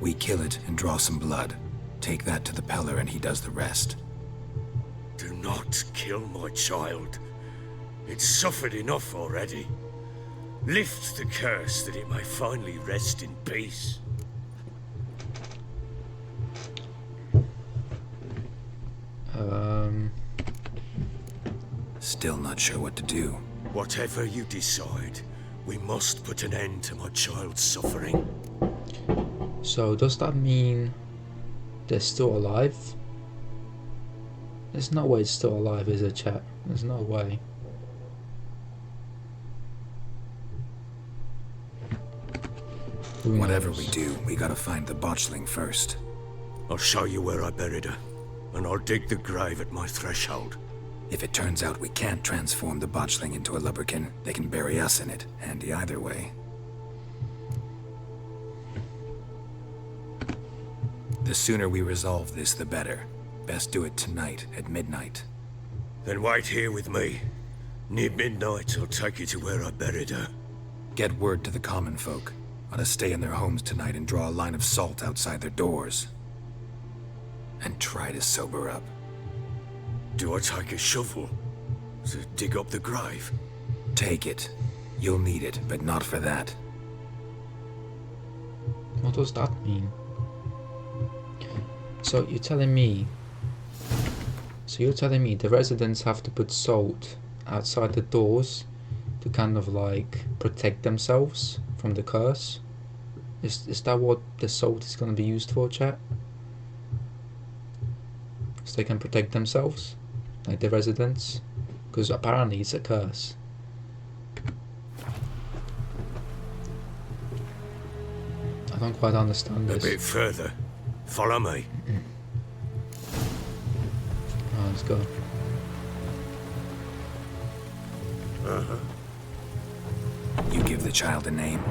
We kill it and draw some blood. Take that to the Peller and he does the rest. Do not kill my child. It's suffered enough already. Lift the curse that it may finally rest in peace. Still not sure what to do. Whatever you decide, we must put an end to my child's suffering. So does that mean they're still alive? There's no way it's still alive, is it, chat? There's no way. Who Whatever knows? we do, we gotta find the botchling first. I'll show you where I buried her, and I'll dig the grave at my threshold. If it turns out we can't transform the botchling into a lubberkin, they can bury us in it. Handy either way. The sooner we resolve this, the better. Best do it tonight, at midnight. Then wait here with me. Near midnight, I'll take you to where I buried her. Get word to the common folk. Ought to stay in their homes tonight and draw a line of salt outside their doors. And try to sober up. Do I take a shovel to dig up the grave? Take it. You'll need it, but not for that. What does that mean? So you're telling me the residents have to put salt outside the doors to kind of like protect themselves from the curse? Is that what the salt is going to be used for, chat? So they can protect themselves, like the residents, because apparently it's a curse. I don't quite understand A this. bit further. Follow me. Oh, let's go. You give the child a name?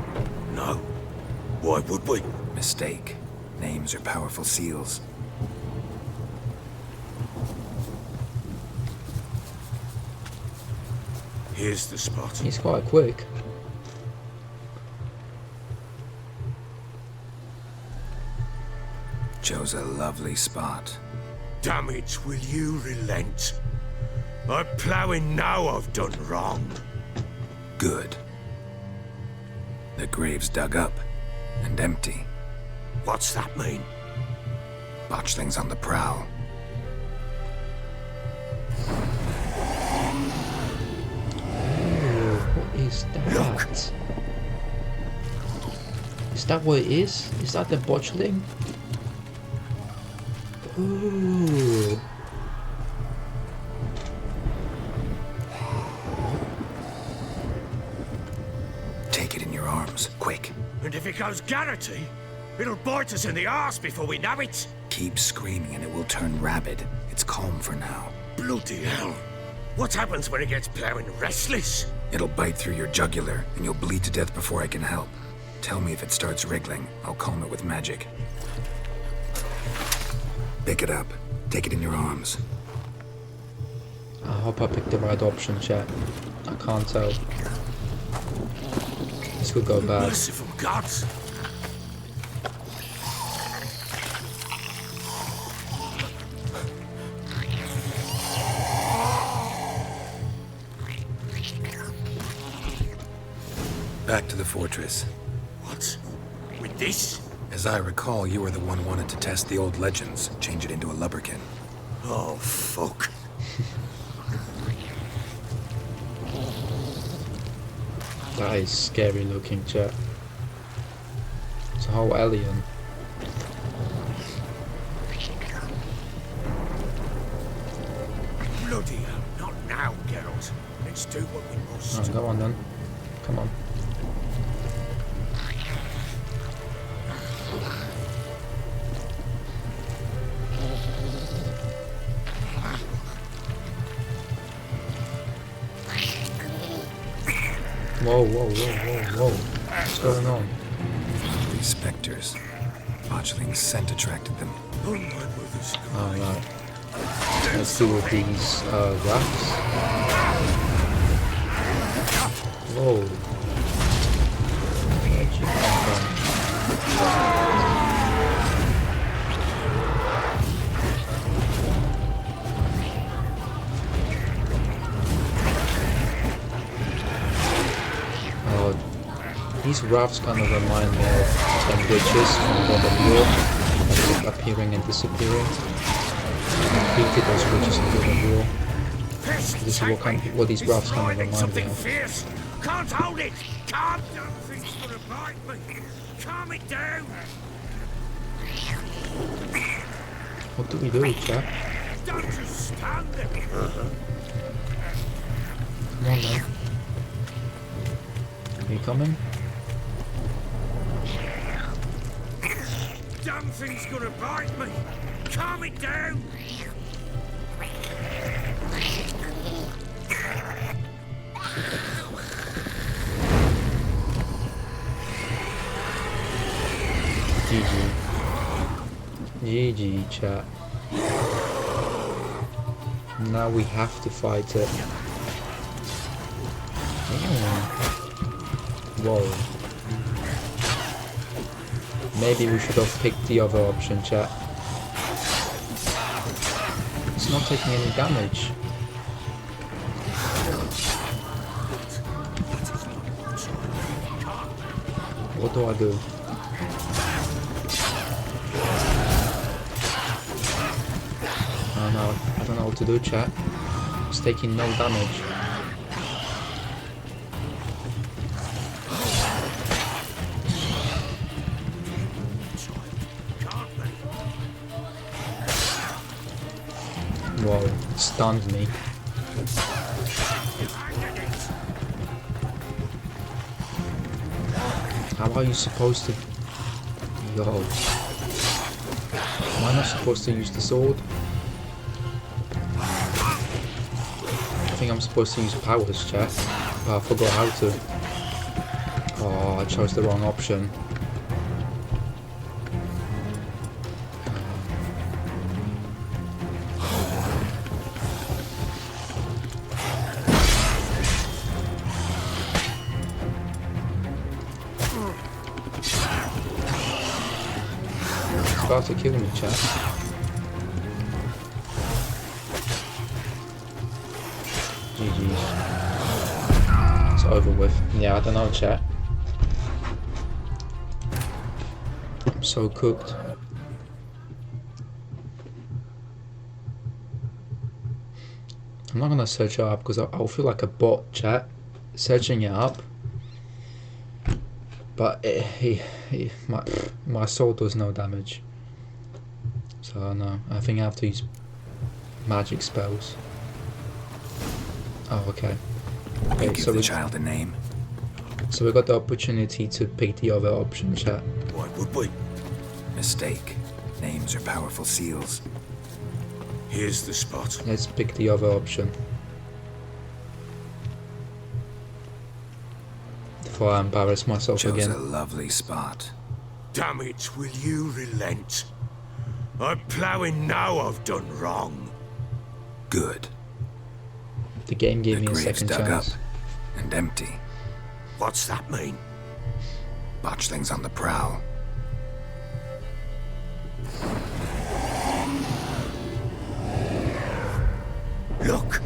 No. Why would we? Mistake. Names are powerful seals. Here's the spot. He's quite quick. Chose a lovely spot. Damn it, will you relent? I'm ploughing now I've done wrong. Good. The grave's dug up and empty. What's that mean? Botchling's on the prowl. What is that? Look. Is that what it is? Is that the botchling? Ooh. Take it in your arms, quick. And if it goes Garrity, it'll bite us in the arse before we know it. Keep screaming and it will turn rabid. It's calm for now. Bloody hell. What happens when it gets plowing restless? It'll bite through your jugular and you'll bleed to death before I can help. Tell me if it starts wriggling. I'll calm it with magic. Pick it up. Take it in your arms. I hope I picked the right option, chat. I can't tell. This could go bad. Merciful gods. Back to the fortress. What? With this? As I recall, you were the one who wanted to test the old legends, change it into a lubberkin. Oh, fuck. That is scary looking, chat. It's a whole alien. Bloody hell. Not now, Geralt. Let's do what we must. Oh, go on then. Come on. Whoa, whoa, whoa, whoa, whoa. What's going on? These specters. Botchling's scent attracted them. Oh, my mother's Oh, right. Let's deal with these rafts. Whoa. Where'd you come from? Oh, these rafts kind of remind me of 10 witches from God of War, like appearing and disappearing. I defeated those witches in God of War. This is what these rafts kind of remind me of. Fierce. Can't hold it. Calm down. Things gonna bite me. Calm it down. What do we do, chap? Don't just stand there. Come on, man. Are you coming? Damn thing's gonna bite me. Calm it down. GG. GG, chat. Now we have to fight it. Whoa. Maybe we should have picked the other option, chat. It's not taking any damage. What do I do? Oh no, I don't know what to do, chat. It's taking no damage. Whoa, it stunned me. How are you supposed to... Yo. Am I not supposed to use the sword? I think I'm supposed to use powers, chat. But I forgot how to. Oh, I chose the wrong option. It's about to kill me, chat. GG. It's over with. Yeah, I don't know, chat. I'm so cooked. I'm not gonna search it up because I'll feel like a bot, chat, searching it up. But my sword does no damage. So So no, I think I have to use magic spells. Oh, okay. Okay, Give the child a name. so we got the opportunity to pick the other option, chat. Why would we? Mistake. Names are powerful seals. Here's the spot. Let's pick the other option. Before I embarrass myself Chose again. a lovely spot. Damn it, will you relent? I'm ploughing now I've done wrong. Good. The game gave The me a grave's second dug chance. up and empty. What's that mean? Botchlings on the prowl. Look!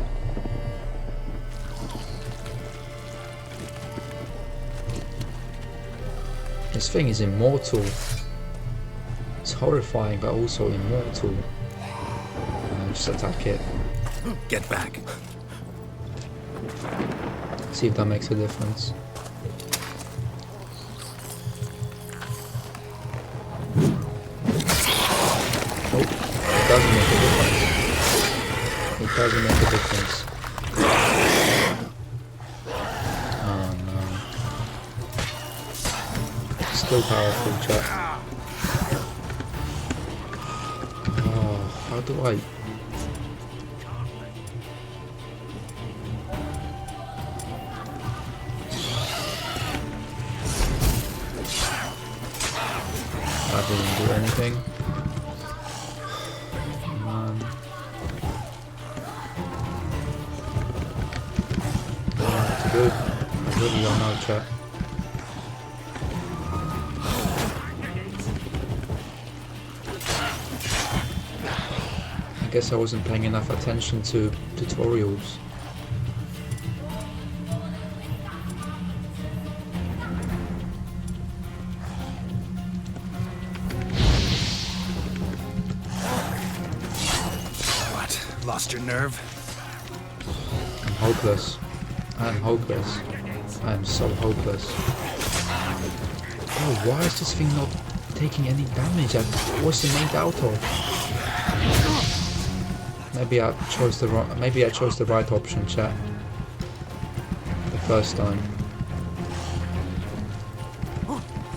This thing is immortal. It's horrifying, but also immortal. Just attack it. Get back. See if that makes a difference. Oh, it doesn't make a difference. It doesn't make a difference. Oh no. Still powerful, chat. Oh, how do I... That didn't do anything. Man. I don't know what to do. I really don't know, chat. I guess I wasn't paying enough attention to tutorials. Lost your nerve? I'm hopeless. I am hopeless. I am so hopeless. Oh, why is this thing not taking any damage? What's it made out of? Maybe I chose the wrong. Maybe I chose the right option, chat. The first time.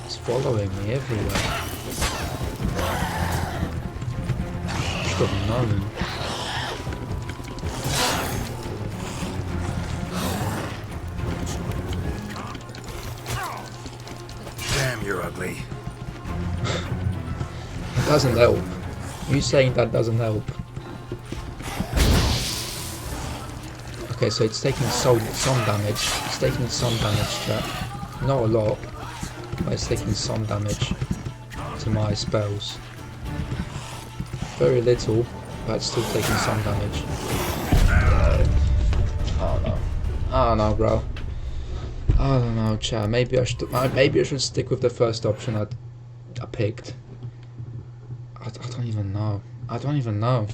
It's following me everywhere. Should have known. Damn, you're ugly. It doesn't help. You saying that doesn't help. Okay, so it's taking some damage. It's taking some damage, chat. Not a lot, but it's taking some damage to my spells. Very little, but it's still taking some damage. Oh no. Oh no, bro. I don't know, chat. Maybe I should stick with the first option I picked. I don't even know. I don't even know.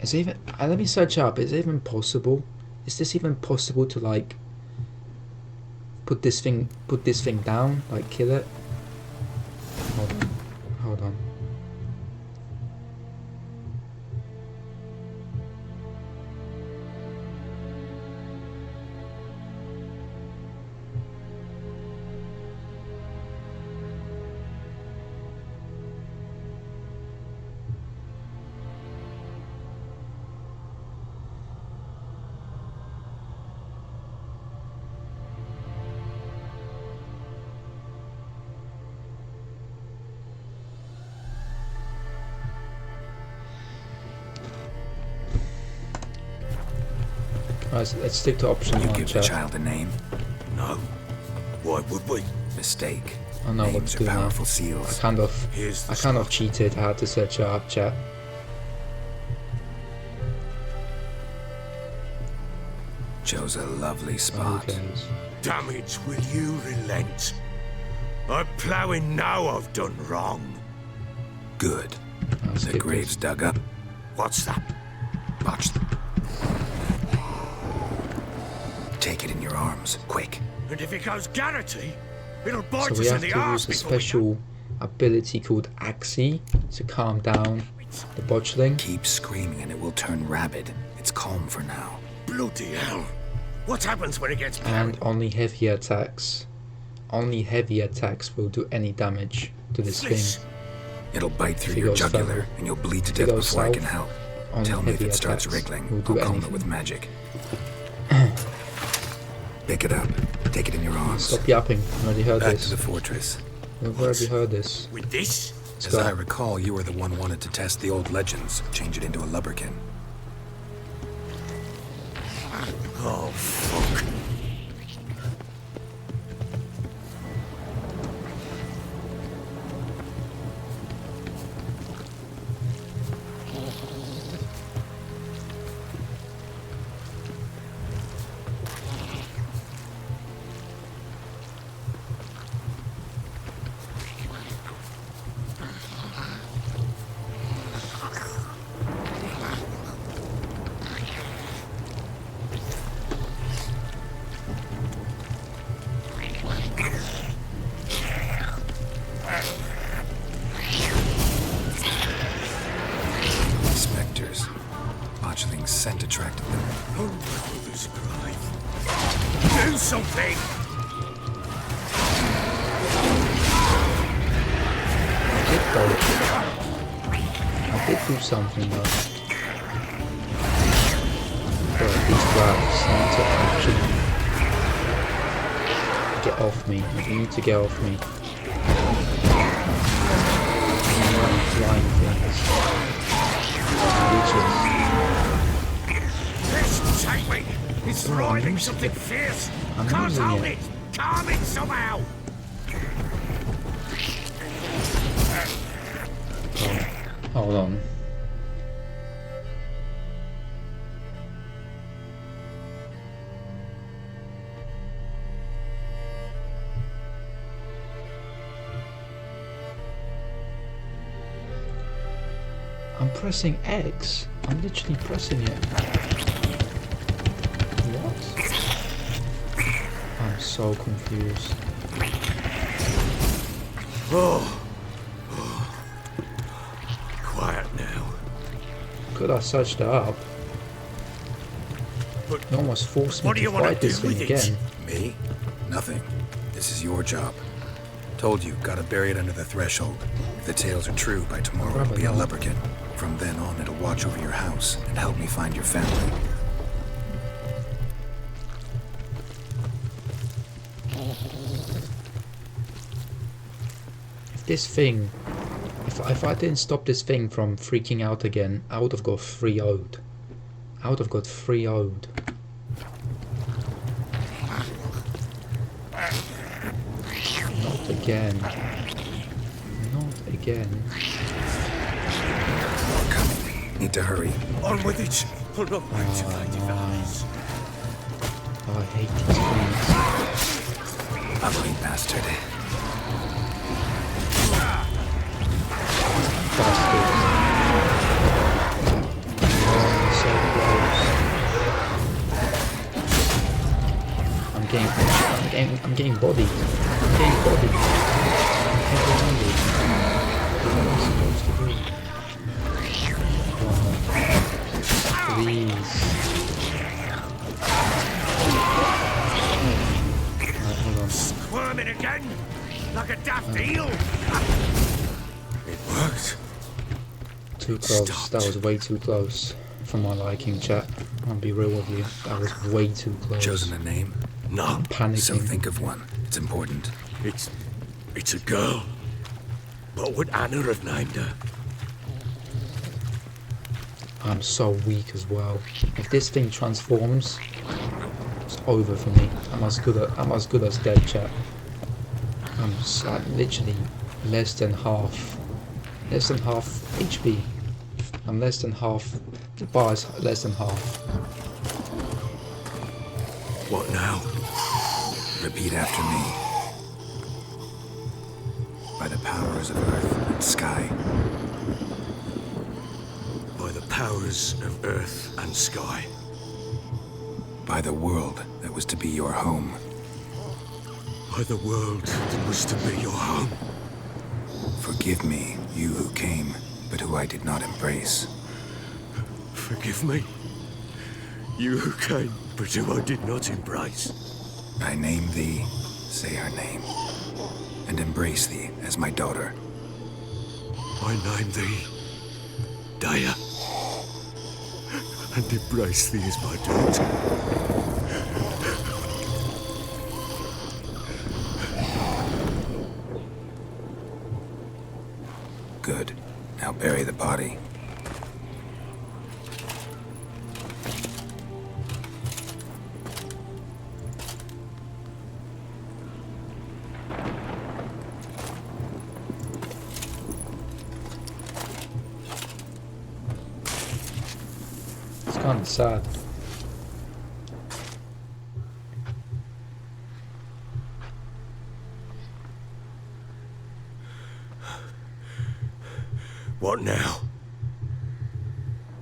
Is it even? Let me search up. Is it even possible? Is this even possible to like put this thing down, like kill it? Hold on. Hold on. Right, let's stick to option You one, give the chat. child a name? No. Why would we? Mistake. I know what Names to are do now. powerful I seals. kind of Here's the I kind of spot. cheated. I had to search it up, chat. Chose a lovely spot. Okay. Damn it, will you relent? I'm ploughing now I've done wrong. Good. I'll The skip grave's this. dug up. What's that? Botch them. Take it in your arms, quick. And if it goes Garrity, it'll bite So we us in have the to arse use a before we special ability called Axie to calm down the botchling. Keep screaming and it will turn rabid. It's calm for now. Bloody hell. What happens when it gets And only heavy attacks. Only heavy attacks will do any damage to this thing. It'll bite through If it your goes jugular further. and you'll bleed to If it death goes before I can south, help. only Tell me if heavy it starts attacks wriggling. will I'll do calm it anything. with magic. Pick it up. Take it in your arms. Stop yapping. I already heard Back this. to the fortress. We've already heard this. with this? Let's As go. I recall, you were the one wanted to test the old legends, change it into a lubberkin. Oh, fuck. Spectres. Botchling's scent attracted them. Oh, Mother's alive. Do something! I did do something though. But these rats need to actually get off me. They need to get off me. Flying things. Leeches. This take me! It's thriving something fierce! I'm Can't using hold it. it! Calm it somehow! Hold on. I'm pressing X. I'm literally pressing it. What? I'm so confused. Quiet now. Could I search that up? But You almost forced me what do to you wanna fight this do thing with it? again. Me? Nothing. This is your job. Told you, gotta bury it under the threshold. If the tales are true, by tomorrow it'll Probably be a not. lubberkin. From then on, it'll watch over your house and help me find your family. If this thing, if I didn't stop this thing from freaking out again, I would have got 3-0'd. I would have got 3-0'd. Not again. Not again. More coming. Need to hurry. On with it! Pull up back to Lady Valleys. Oh, I hate these things. Ugly bastard. Bastards. Oh, so close. I'm getting bodied. I'm getting bodied. Heavy-handed. What am I supposed to do? Oh, please. Alright, hold on. Squirming again! Like a daft eel! It worked. Too close. Stopped. That was way too close for my liking, chat. I'll be real with you. That was way too close. Chosen a name? No, Panicking. So think of one. It's important. it's a girl. What would Anna have named her? I'm so weak as well. If this thing transforms, it's over for me. I'm as good as dead, chat. I'm literally less than half HP. I'm less than half. The bar is less than half. What now? Repeat after me. By the powers of earth and sky. By the powers of earth and sky. By the world that was to be your home. By the world that was to be your home. Forgive me, you who came, but who I did not embrace. Forgive me. You who came, but who I did not embrace. I name thee, say her name, and embrace thee as my daughter. I name thee Daya, and embrace thee as my daughter. Good. Now bury the body. It's kind of sad. What now?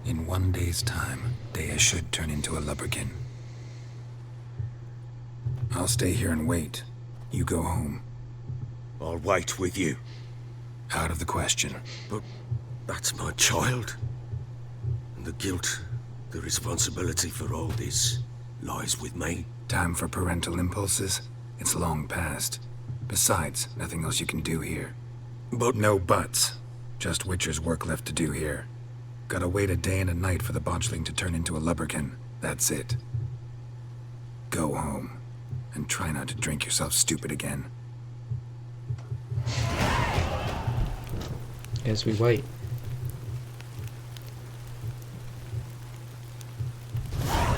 In 1 day's time, Dea should turn into a lubberkin. I'll stay here and wait. You go home. I'll wait with you. Out of the question. But that's my child. And the guilt, the responsibility for all this lies with me. Time for parental impulses? It's long past. Besides, nothing else you can do here. But No buts. Just Witcher's work left to do here. Gotta wait a day and a night for the botchling to turn into a lubberkin. That's it. Go home. And try not to drink yourself stupid again. Yes, we wait. I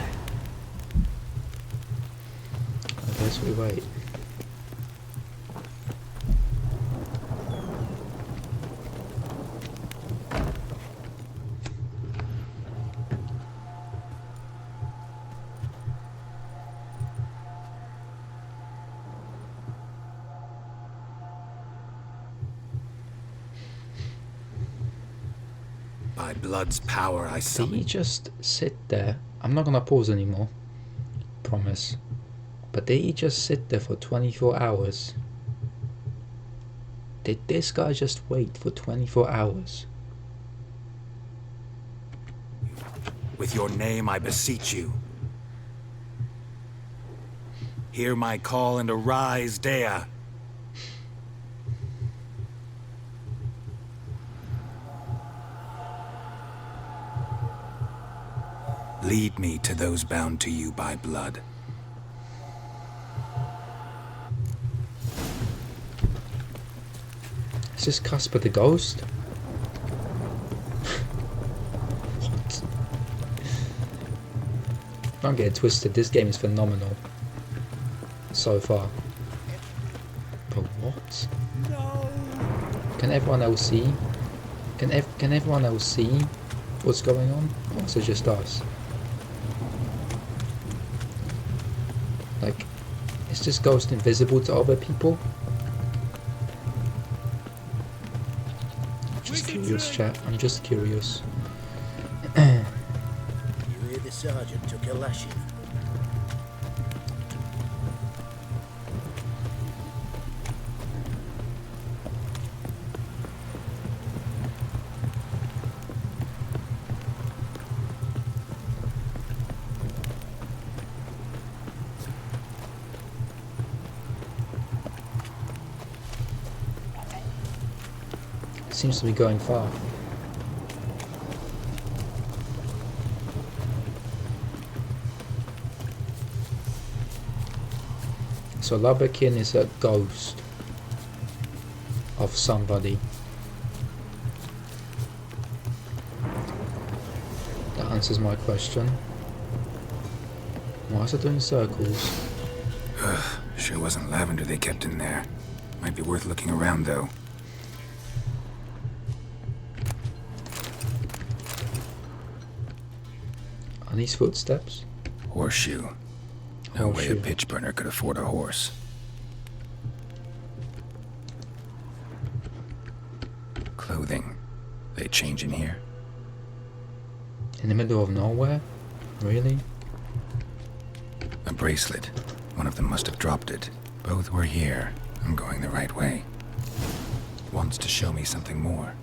guess we wait. By blood's power, I Did summon. he just sit there? I'm not gonna pause anymore. Promise. But did he just sit there for 24 hours? Did this guy just wait for 24 hours? With your name, I beseech you. Hear my call and arise, Dea. Lead me to those bound to you by blood. Is this Casper the Ghost? What? Don't get it twisted, this game is phenomenal. So far. But what? no. Can everyone else see? Can everyone else see what's going on? Or is it just us? Like, is this ghost invisible to other people? Just curious, chat. I'm just curious. You hear the sergeant took a lashing. Seems to be going far. So Lubberkin is a ghost of somebody. That answers my question. Why is it doing circles? Sure wasn't lavender they kept in there. Might be worth looking around, though. Are these footsteps? Horseshoe. No way a Horseshoe. pitch burner could afford a horse. Clothing. They change in here? In the middle of nowhere? Really? A bracelet. One of them must have dropped it. Both were here. I'm going the right way. wants to show me something more.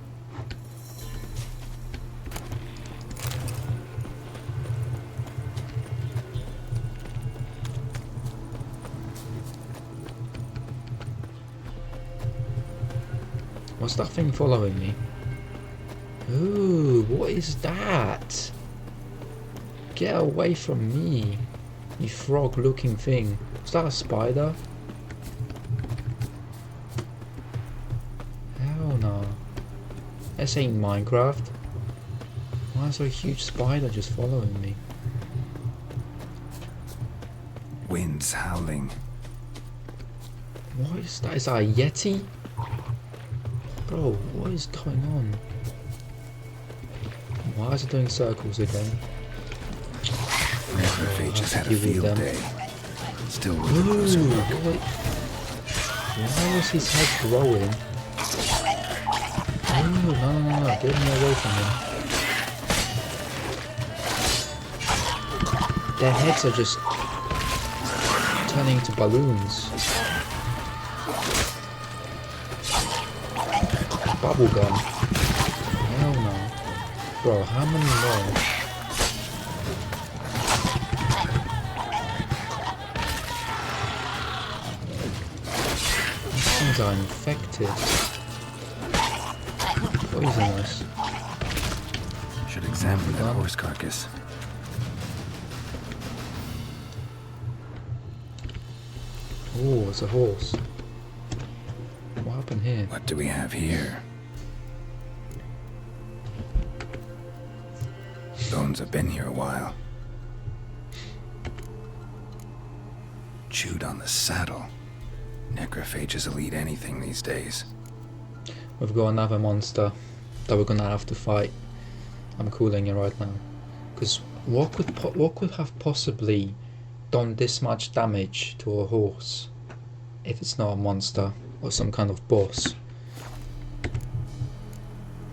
What's that thing following me? Ooh, what is that? Get away from me, you frog-looking thing. Is that a spider? Hell no. This ain't Minecraft. Why is there a huge spider just following me? Wind's howling. What is that? Is that a Yeti? Bro, what is going on? Why is it doing circles again? Necrophages had a deal with field them. day. Still with a Ooh, closer look. why was his head growing? Ooh, no, get me away from him. Their heads are just turning into balloons. Bubblegum. Hell no. Bro, how many more? These things are infected. Poisonous. Should examine that Gun. horse carcass. Oh, it's a horse. What happened here? What do we have here? Bones have been here a while. Chewed on the saddle. Necrophages will eat anything these days. We've got another monster that we're gonna have to fight. I'm cooling it right now. Because what could have possibly done this much damage to a horse if it's not a monster or some kind of boss?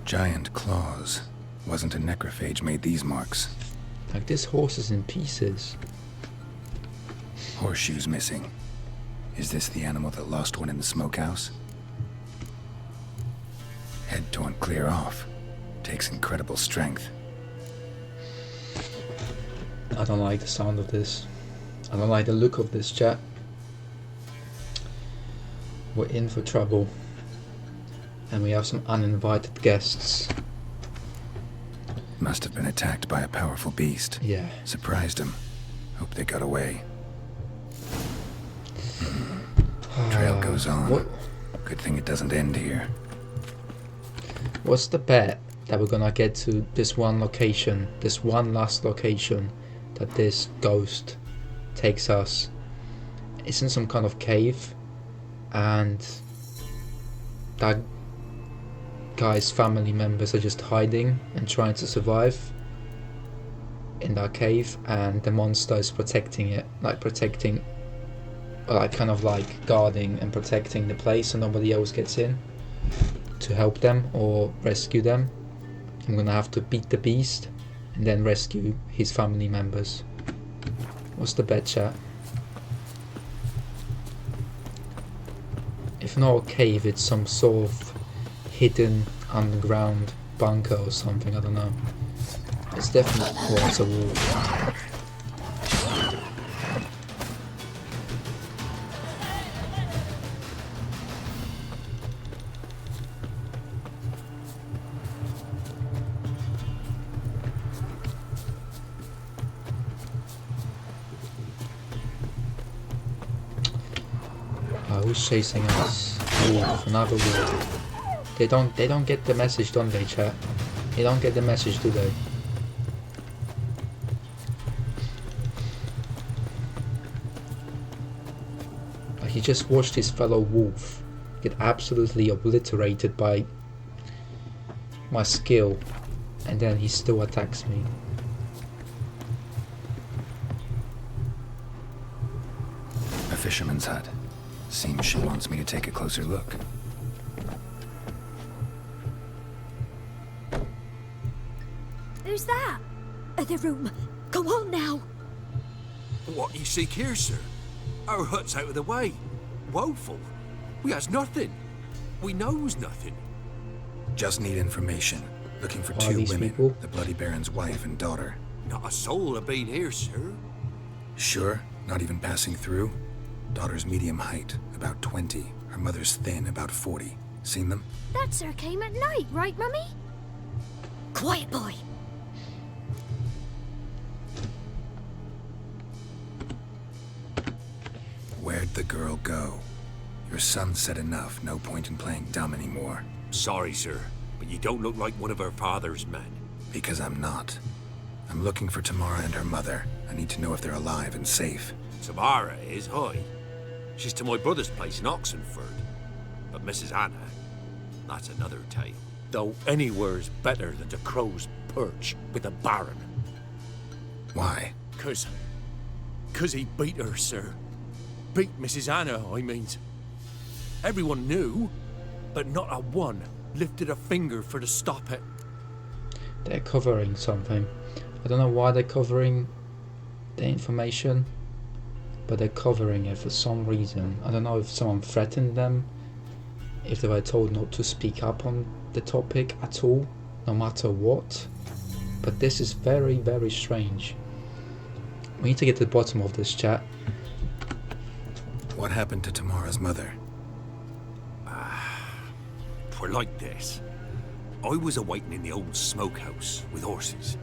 Giant claws. Wasn't a necrophage made these marks. Like, this horse is in pieces. Horseshoes missing. Is this the animal that lost one in the smokehouse? Head torn clear off. Takes incredible strength. I don't like the sound of this. I don't like the look of this, chat. We're in for trouble. And we have some uninvited guests. Must have been attacked by a powerful beast. Yeah. Surprised him. Hope they got away. Trail goes on. What? Good thing it doesn't end here. What's the bet that we're gonna get to this one location, this one last location that this ghost takes us? It's in some kind of cave, and that guy's family members are just hiding and trying to survive in that cave, and the monster is protecting it, like kind of like guarding and protecting the place so nobody else gets in to help them or rescue them. I'm gonna have to beat the beast and then rescue his family members. What's the bet, chat? If not a cave, it's some sort of hidden underground bunker or something, I don't know. It's definitely, oh, it's a wolf. Who's chasing us? Wolf, another wolf. They don't get the message, don't they, chat? They don't get the message, do they? Like, he just watched his fellow wolf get absolutely obliterated by my skill, and then he still attacks me. A fisherman's hut. Seems she wants me to take a closer look. Who's that? The room. Go on now. What you seek here, sir? Our hut's out of the way. Woeful. We has nothing. We knows nothing. Just need information. Looking for Are 2 these women, people? the Bloody Baron's wife and daughter. Not a soul have been here, sir. Sure? Not even passing through? Daughter's medium height, about 20. Her mother's thin, about 40. Seen them? That sir came at night, right, Mummy? Quiet, boy. Where'd the girl go? Your son said enough. No point in playing dumb anymore. Sorry, sir, but you don't look like one of her father's men. Because I'm not. I'm looking for Tamara and her mother. I need to know if they're alive and safe. Tamara is, aye. She's to my brother's place in Oxenford. But Mrs. Anna, that's another tale. Though anywhere's better than the Crow's Perch with the Baron. Why? Cause he beat her, sir. Beat Mrs. Anna, I means. Everyone knew, but not a one lifted a finger for to stop it. They're covering something. I don't know why they're covering the information, but they're covering it for some reason. I don't know if someone threatened them, if they were told not to speak up on the topic at all, no matter what. But this is very, very strange. We need to get to the bottom of this, chat. What happened to Tamara's mother? Twere like this. I was awaiting in the old smokehouse with horses.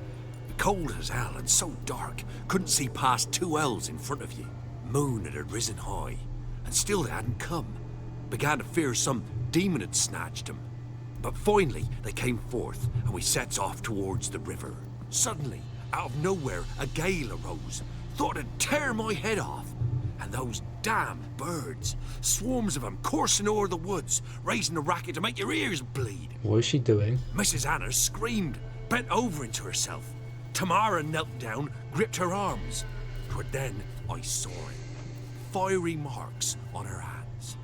Cold as hell and so dark, couldn't see past 2 ells in front of you. Moon had risen high, and still they hadn't come. Began to fear some demon had snatched them. But finally they came forth, and we sets off towards the river. Suddenly, out of nowhere, a gale arose. Thought it'd tear my head off. And those damn birds, swarms of them coursing o'er the woods, raising a racket to make your ears bleed. What is she doing? Mrs. Anna screamed, bent over into herself. Tamara knelt down, gripped her arms. But then I saw it. Fiery marks on her hands.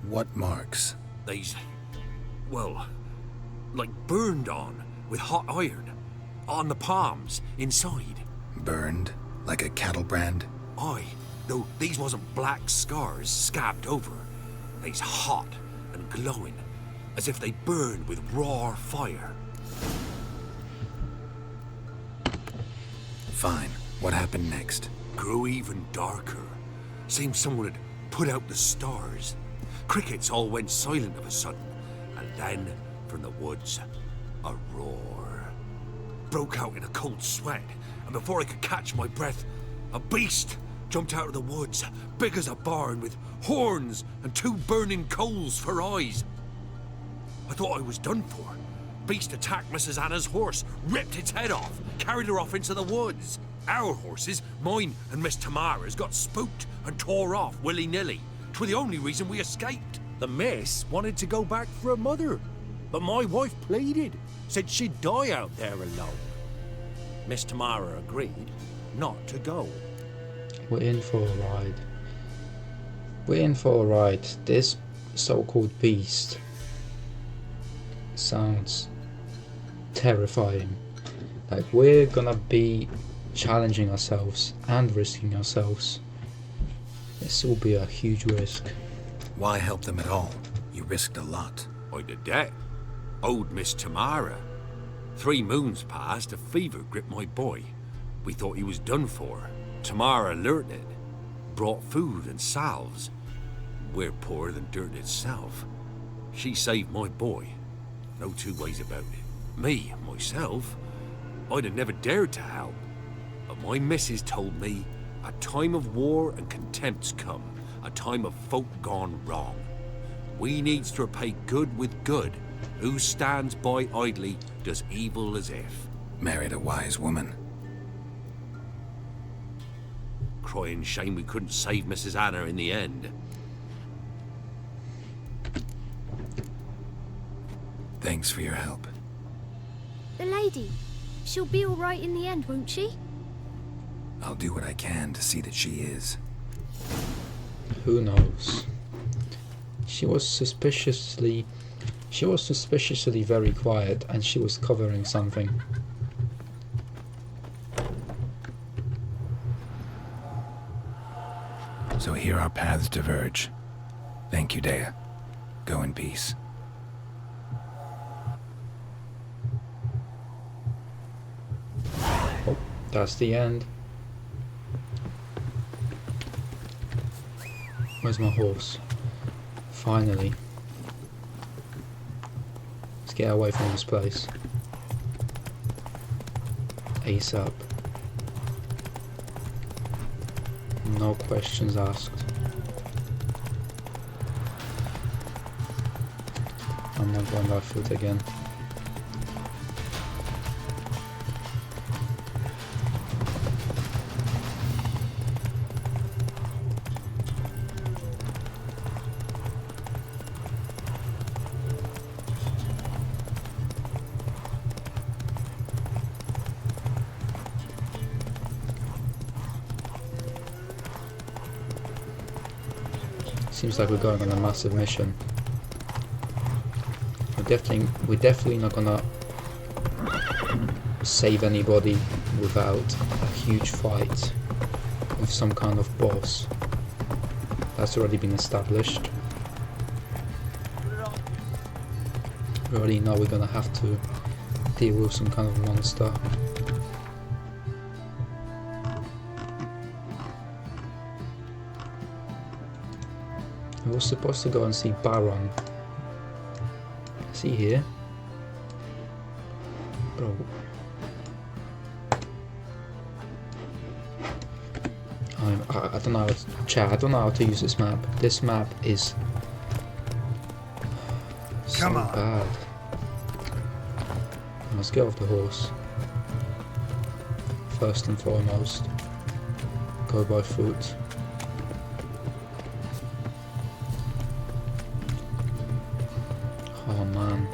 What marks? These, well, like burned on with hot iron. On the palms, inside. Burned? Like a cattle brand? Aye, though these wasn't black scars scabbed over. They's hot and glowing, as if they burned with raw fire. Fine. What happened next? Grew even darker. Seemed someone had put out the stars. Crickets all went silent of a sudden, and then, from the woods, a roar. Broke out in a cold sweat, and before I could catch my breath, a beast jumped out of the woods, big as a barn, with horns and 2 burning coals for eyes. I thought I was done for. Beast attacked Mrs. Anna's horse, ripped its head off, carried her off into the woods. Our horses, mine and Miss Tamara's, got spooked and tore off willy-nilly. 'Twere the only reason we escaped. The miss wanted to go back for her mother, but my wife pleaded, said she'd die out there alone. Miss Tamara agreed not to go. We're in for a ride. We're in for a ride. This so-called beast sounds terrifying. Like, we're gonna be challenging ourselves and risking ourselves. This will be a huge risk. Why help them at all? You risked a lot. I did that. Owed Miss Tamara. 3 moons passed, a fever gripped my boy. We thought he was done for. Tamara learnt it. Brought food and salves. We're poorer than dirt itself. She saved my boy. No 2 ways about it. Me, myself, I'd have never dared to help. But my missus told me a time of war and contempt's come. A time of folk gone wrong. We needs to repay good with good. Who stands by idly does evil as if. Married a wise woman. Crying shame we couldn't save Mrs. Anna in the end. Thanks for your help. The lady. She'll be all right in the end, won't she? I'll do what I can to see that she is. Who knows? She was suspiciously very quiet, and she was covering something. So here our paths diverge. Thank you, Dea. Go in peace. Oh, that's the end. Where's my horse? Finally. Let's get away from this place. ASAP. No questions asked. I'm not going that foot again. Seems like we're going on a massive mission. We're definitely not gonna save anybody without a huge fight with some kind of boss. That's already been established. We already know we're gonna have to deal with some kind of monster. We were supposed to go and see Baron. Is he here? Bro. I don't know how to, chat, I don't know how to use this map. This map is so bad. Let's get off the horse. First and foremost. Go by foot. Oh man.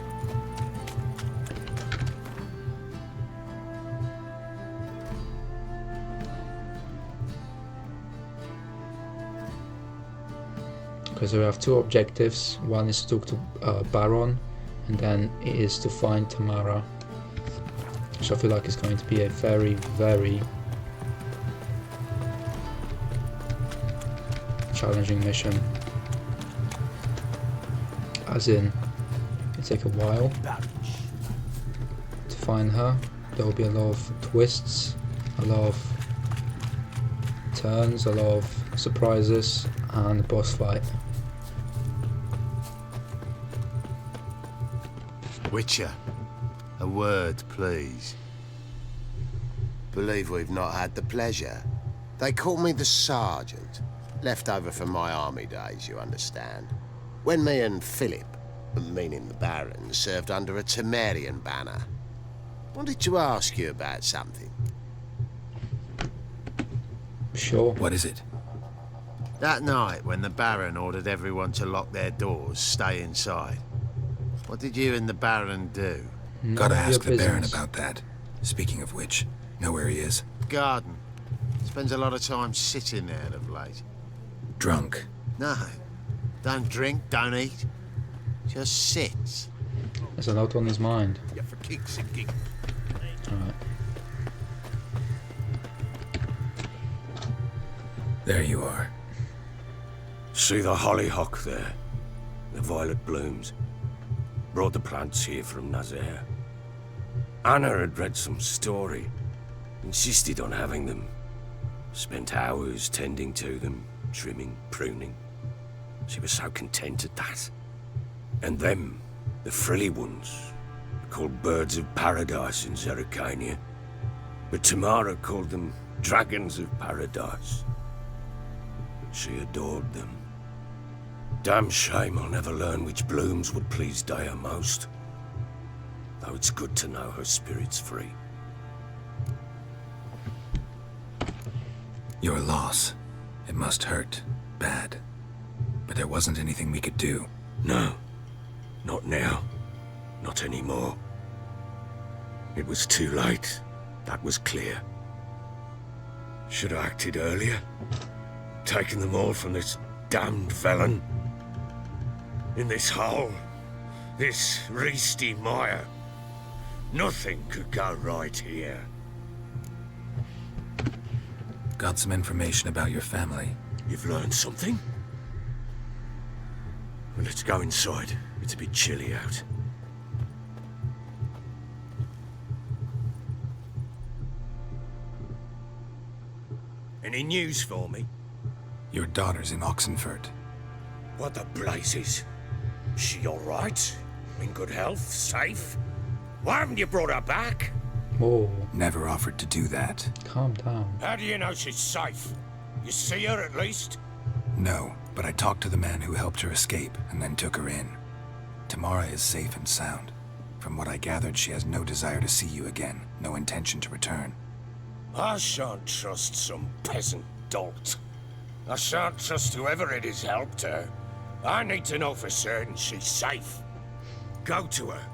Okay, so we have two objectives. One is to talk to Baron, and then it is to find Tamara. Which I feel like is going to be a very, very challenging mission. As in, it'll take a while to find her. There will be a lot of twists, a lot of turns, a lot of surprises, and a boss fight. Witcher, a word, please. Believe we've not had the pleasure. They call me the Sergeant. Left over from my army days, you understand. When me and Philip, meaning the Baron, served under a Temerian banner. Wanted to ask you about something. Sure. What is it? That night when the Baron ordered everyone to lock their doors, stay inside. What did you and the Baron do? Gotta ask the Baron business. about that. Speaking of which, know where he is? Garden. Spends a lot of time sitting there of late. Drunk. No. Don't drink, don't eat. Just sits. There's a lot on his mind. Yeah, for kicks and giggles. Alright. There you are. See the hollyhock there? The violet blooms. Brought the plants here from Nazaire. Anna had read some story. Insisted on having them. Spent hours tending to them, trimming, pruning. She was so content at that. And them, the frilly ones, called birds of paradise in Zerrikania. But Tamara called them dragons of paradise. She adored them. Damn shame I'll never learn which blooms would please Dea most. Though it's good to know her spirit's free. Your loss. It must hurt. Bad. But there wasn't anything we could do. No. Not now. Not anymore. It was too late. That was clear. Should have acted earlier. Taken them all from this damned felon. In this hole. This Reesty mire. Nothing could go right here. Got some information about your family. You've learned something? Well, let's go inside. It's a bit chilly out. Any news for me? Your daughter's in Oxenfurt. What the blazes? She all right? In good health? Safe? Why haven't you brought her back? Whoa, Never offered to do that. calm down. How do you know she's safe? You see her at least? No, but I talked to the man who helped her escape and then took her in. Tamara is safe and sound. From what I gathered, she has no desire to see you again, no intention to return. I shan't trust some peasant dolt. I shan't trust whoever it is helped her. I need to know for certain she's safe. Go to her.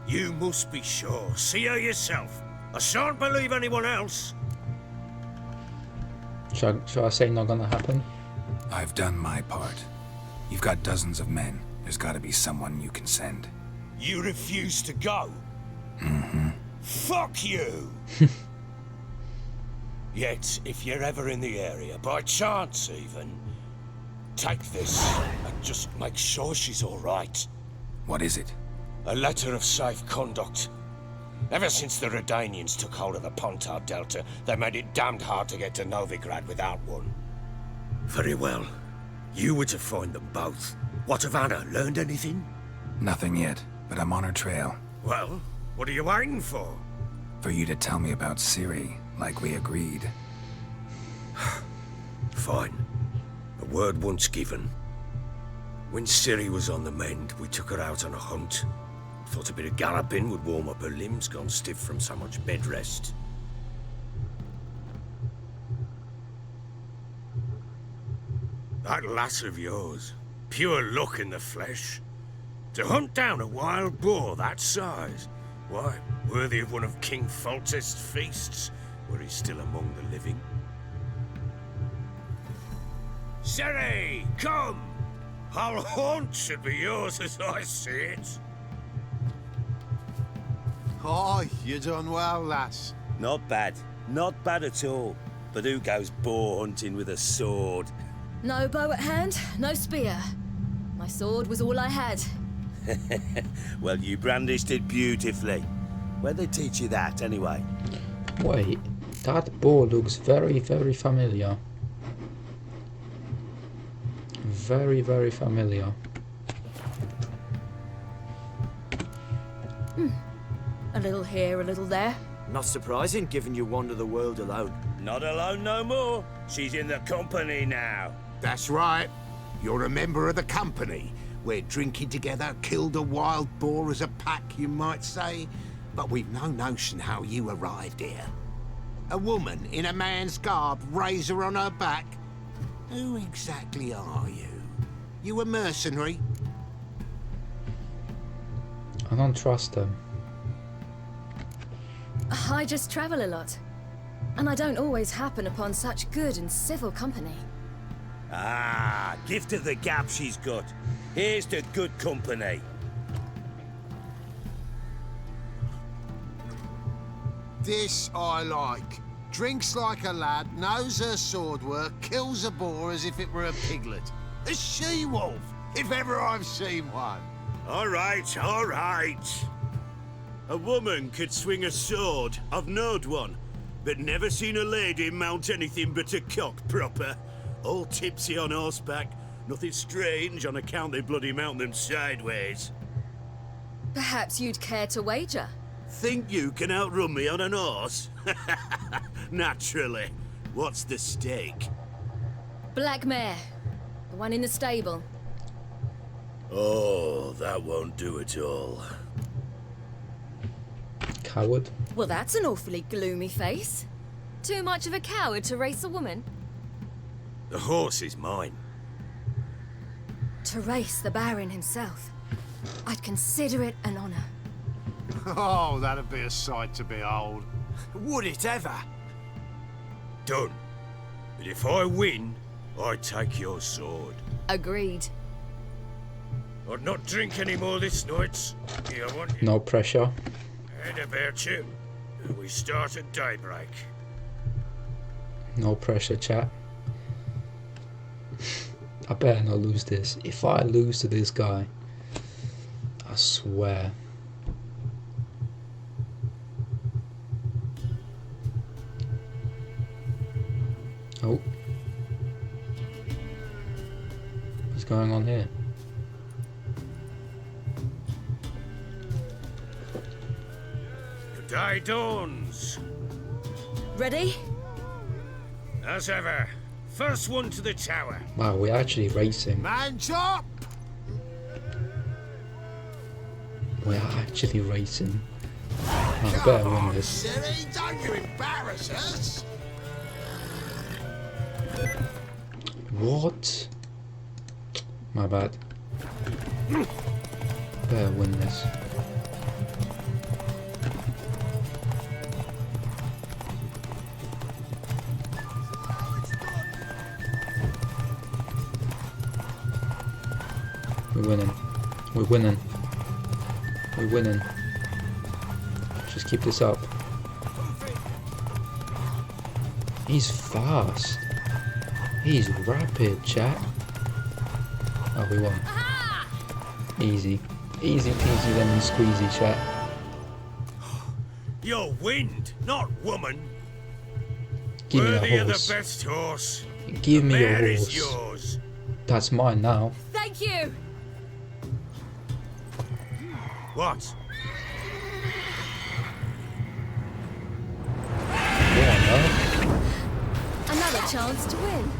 You must be sure. See her yourself. I shan't believe anyone else. Should I say not gonna happen? I've done my part. You've got dozens of men. There's gotta be someone you can send. You refuse to go? Mm-hmm. Fuck you! Yet, if you're ever in the area, by chance even, take this and just make sure she's all right. What is it? A letter of safe conduct. Ever since the Redanians took hold of the Pontar Delta, they made it damned hard to get to Novigrad without one. Very well. You were to find them both. What of Anna? Learned anything? Nothing yet, but I'm on her trail. Well, what are you waiting for? For you to tell me about Ciri, like we agreed. Fine. A word once given. When Ciri was on the mend, we took her out on a hunt. Thought a bit of galloping would warm up her limbs, gone stiff from so much bed rest. That lass of yours, pure luck in the flesh. To hunt down a wild boar that size, why, worthy of one of King Foltest's feasts, were he still among the living. Ciri, come! Whole haunt should be yours as I see it. Oh, you done well, lass. Not bad. Not bad at all. But who goes boar hunting with a sword? No bow at hand, no spear. My sword was all I had. Well, you brandished it beautifully. Where'd they teach you that, anyway? Wait, that boar looks very, very familiar. Very, very familiar. A little here, a little there. Not surprising, given you wander the world alone. Not alone no more. She's in the company now. That's right. You're a member of the company. We're drinking together, killed a wild boar as a pack, you might say. But we've no notion how you arrived here. A woman in a man's garb, razor on her back. Who exactly are you? You a mercenary? I don't trust them. I just travel a lot. And I don't always happen upon such good and civil company. Ah, gift of the gab she's got. Here's to good company. This I like. Drinks like a lad, knows her sword work, kills a boar as if it were a piglet. A she-wolf, if ever I've seen one. All right, all right. A woman could swing a sword. I've knowed one. But never seen a lady mount anything but a cock proper. All tipsy on horseback. Nothing strange on account they bloody mount them sideways. Perhaps you'd care to wager? Think you can outrun me on an horse? Naturally. What's the stake? Black mare. The one in the stable. Oh, that won't do at all. Coward. Well, that's an awfully gloomy face. Too much of a coward to race a woman? The horse is mine. To race the Baron himself. I'd consider it an honor. Oh, that'd be a sight to behold. Would it ever? Done. But if I win, I take your sword. Agreed. I'd not drink any more this night. You want it? No pressure. And about you. We start at daybreak. No pressure, chat. I better not lose this. If I lose to this guy, I swear. Oh. What's going on here? The day dawns. Ready? As ever. First one to the tower. Wow, we're actually racing. Man's up! We're actually racing. Oh, I better win this. Silly, don't you embarrass us! What? My bad. Better win this. We're winning. We're winning. We're winning. Just keep this up. He's fast. He's rapid, chat. Oh, we won. Easy. Easy peasy lemon squeezy, chat. You're wind, not woman. Give me Worthy a of the horse. best horse. Give me Mare a is horse. yours. That's mine now. Thank you! What? Yeah, no. Another chance to win.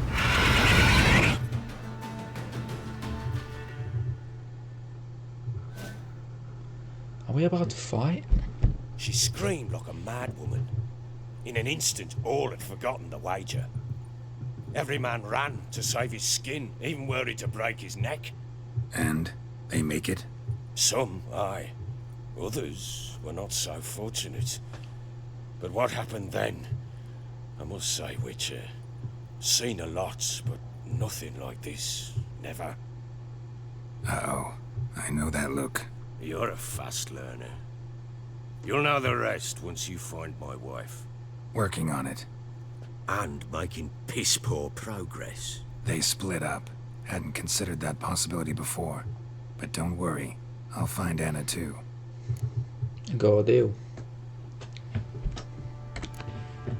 Are we about to fight? She screamed like a mad woman. In an instant, all had forgotten the wager. Every man ran to save his skin, even worried to break his neck. And they make it? Some, aye. Others were not so fortunate. But what happened then? I must say, Witcher, seen a lot, but nothing like this. Never. Uh-oh. I know that look. You're a fast learner. You'll know the rest once you find my wife. Working on it. And making piss-poor progress. They split up. Hadn't considered that possibility before. But don't worry. I'll find Anna too. Go deal.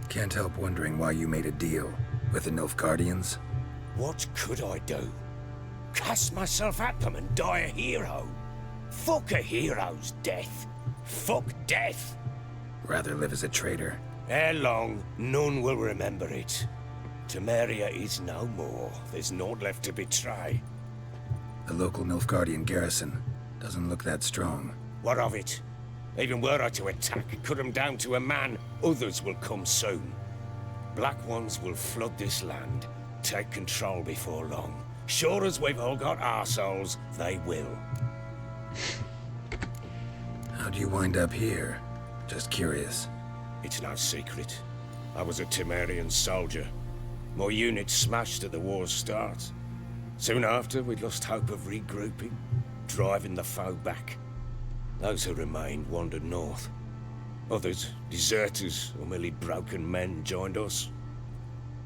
Can't help wondering why you made a deal with the Nilfgaardians. What could I do? Cast myself at them and die a hero? Fuck a hero's death. Fuck death. Rather live as a traitor. Ere long, none will remember it. Temeria is no more. There's naught left to betray. The local Nilfgaardian garrison doesn't look that strong. What of it? Even were I to attack, cut them down to a man, others will come soon. Black Ones will flood this land, take control before long. Sure as we've all got arseholes, they will. How'd you wind up here? Just curious. It's no secret. I was a Temerian soldier. My unit smashed at the war's start. Soon after, we lost hope of regrouping, driving the foe back. Those who remained wandered north. Others, deserters or merely broken men, joined us.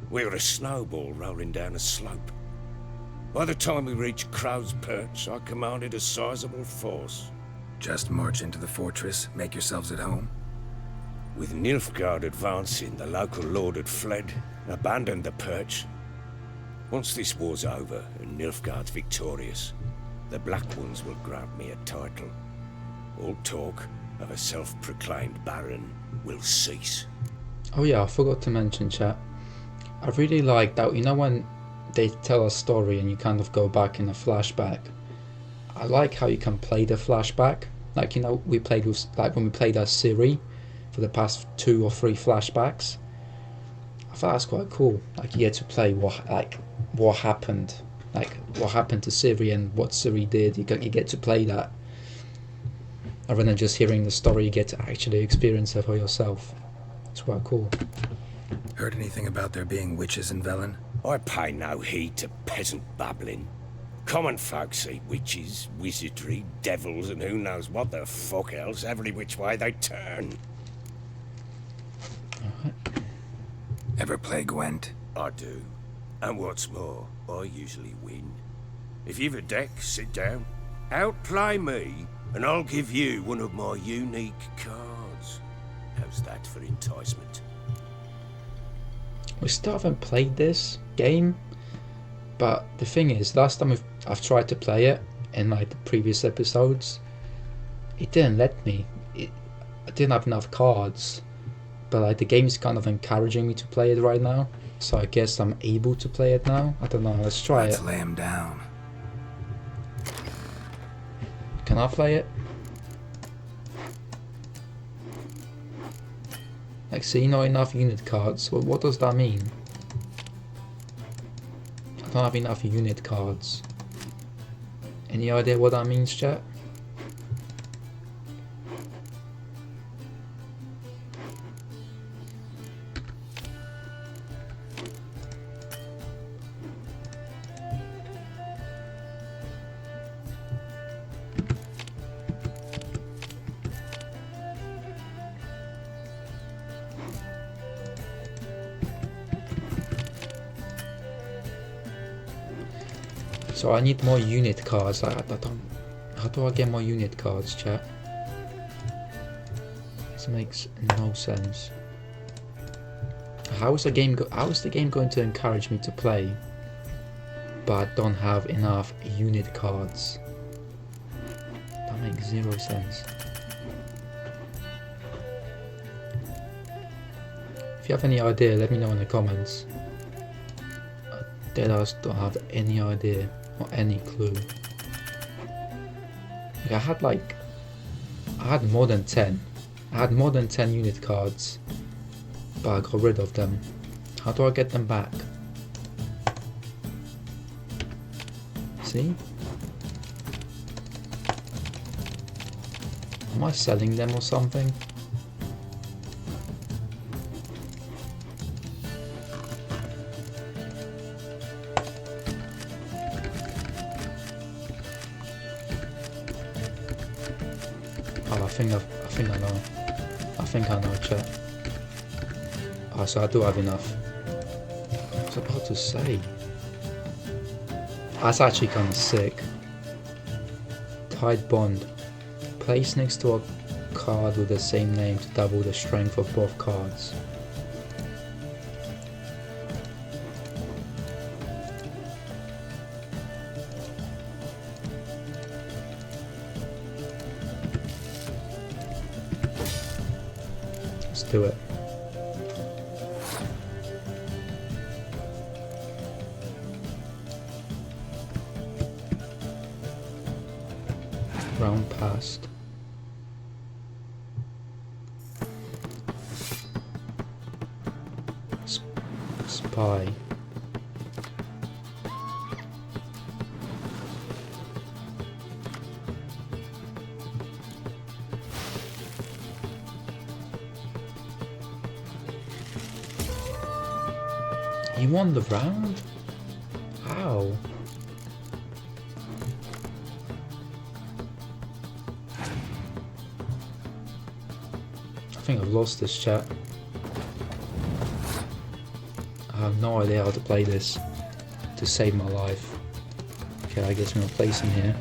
We were a snowball rolling down a slope. By the time we reached Crow's Perch, I commanded a sizable force. Just march into the fortress, make yourselves at home? With Nilfgaard advancing, the local lord had fled, abandoned the Perch. Once this war's over and Nilfgaard's victorious, the Black Ones will grant me a title. All talk of a self-proclaimed baron will cease. Oh yeah, I forgot to mention, chat. I really like that, you know when they tell a story and you kind of go back in a flashback. I like how you can play the flashback. Like, you know, we played with, like when we played as Ciri for the past 2 or 3 flashbacks. I thought that's quite cool. Like, you get to play what happened. Like, what happened to Ciri and what Ciri did. You get to play that. Rather than just hearing the story, you get to actually experience it for yourself. It's quite cool. Heard anything about there being witches in Velen? I pay no heed to peasant babbling. Common folk see witches, wizardry, devils, and who knows what the fuck else every which way they turn. Ever play Gwent? I do. And what's more, I usually win. If you've a deck, sit down. Outplay me, and I'll give you one of my unique cards. How's that for enticement? We still haven't played this game, but the thing is, last time I've tried to play it in like the previous episodes, it didn't let me. I didn't have enough cards, but like the game's kind of encouraging me to play it right now, so I guess I'm able to play it now. I don't know, let's try Let's it. lay him down. Can I play it? Like, see, not enough unit cards. What does that mean? I don't have enough unit cards. Any idea what that means, chat? So I need more unit cards. I don't. How do I get more unit cards, chat? This makes no sense. How is the game going to encourage me to play, but I don't have enough unit cards? That makes zero sense. If you have any idea, let me know in the comments. I don't have any idea or any clue. Like I had more than 10. I had more than 10 unit cards, but I got rid of them. How do I get them back? See? Am I selling them or something? Oh, I think I know, chat. Oh, so I do have enough. I was about to say. That's actually kind of sick. Tied bond. Place next to a card with the same name to double the strength of both cards. Let's do it. Round passed. Spy. You won the round? How? I think I've lost this, chat. I have no idea how to play this to save my life. Okay, I guess I'm gonna place him here.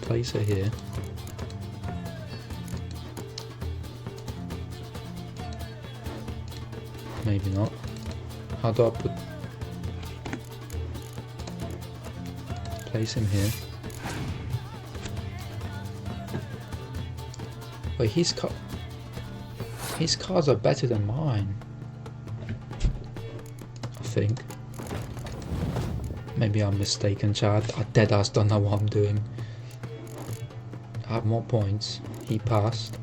Place her here. Maybe not. How do I put... Place him here. Wait, his cards are better than mine. I think. Maybe I'm mistaken, Chad. I deadass don't know what I'm doing. I have more points. He passed.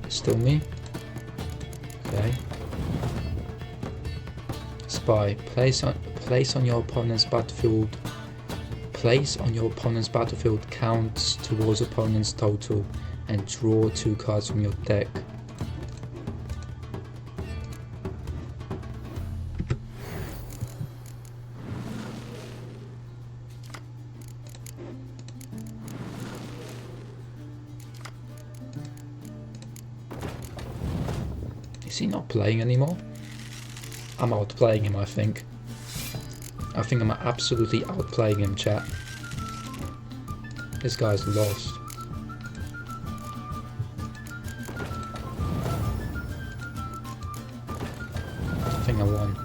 Still me? Okay. Spy. Place on your opponent's battlefield. Place on your opponent's battlefield counts towards opponent's total and draw 2 cards from your deck. Is he not playing anymore? I'm outplaying him, I think. I think I'm absolutely outplaying him, chat. This guy's lost. I think I won.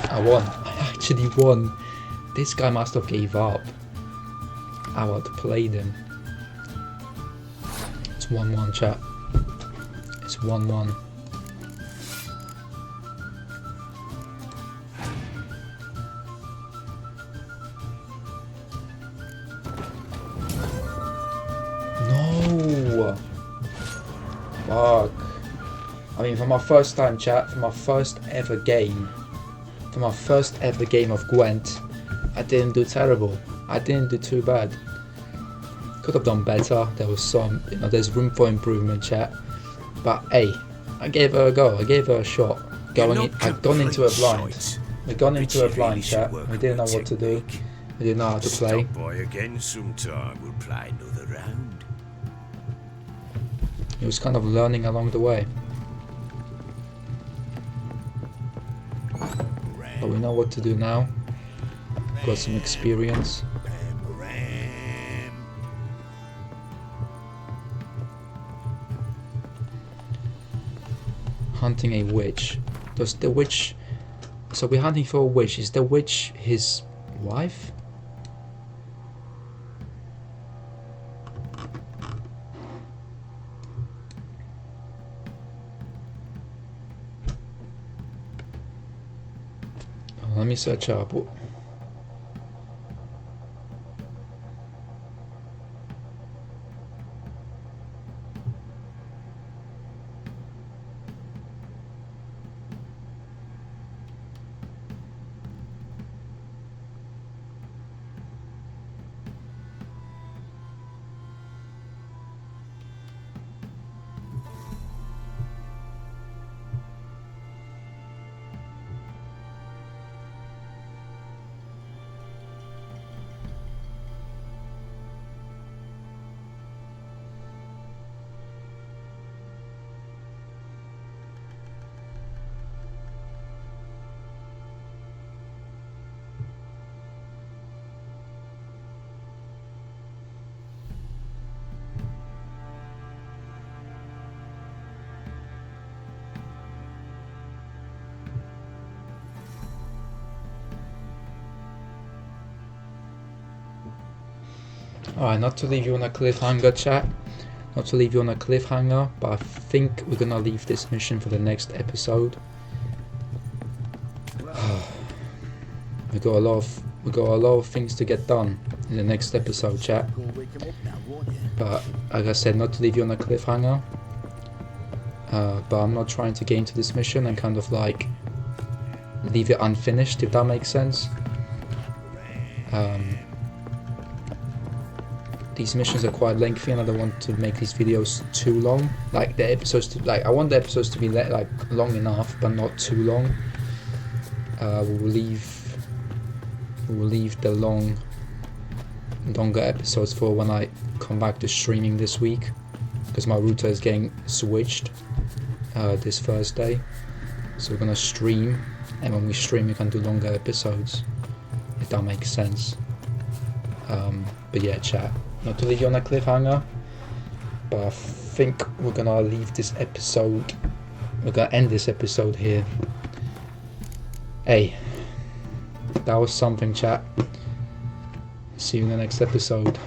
I won. I actually won. This guy must have gave up. I outplayed him. It's 1-1, chat. It's 1-1. No! Fuck. I mean, for my first time, chat, for my first ever game of Gwent, I didn't do terrible. I didn't do too bad. Could have done better. There was some, you know, there's room for improvement, chat. But hey, I gave her a go. I gave her a shot. I'd gone into a blind. We'd gone into a blind, chat. We didn't know what to do. We didn't know how to play. Stop by again sometime. We'll play another round. It was kind of learning along the way. But we know what to do now. Got some experience. Hunting a witch. Does the witch... So we're hunting for a witch. Is the witch his wife? Let me search up. Alright, not to leave you on a cliffhanger, chat. Not to leave you on a cliffhanger, but I think we're gonna leave this mission for the next episode. We got a lot of things to get done in the next episode, chat. But like I said, not to leave you on a cliffhanger. But I'm not trying to get into this mission and kind of like leave it unfinished, if that makes sense. These missions are quite lengthy and I don't want to make these videos too long. Like the episodes to, like, I want the episodes to be like long enough but not too long. We will leave the longer episodes for when I come back to streaming this week, because my router is getting switched this Thursday. So we're gonna stream, and when we stream we can do longer episodes, if that makes sense. But yeah, chat, not to leave you on a cliffhanger, but I think we're gonna leave this episode, we're gonna end this episode here. Hey, that was something, chat. See you in the next episode.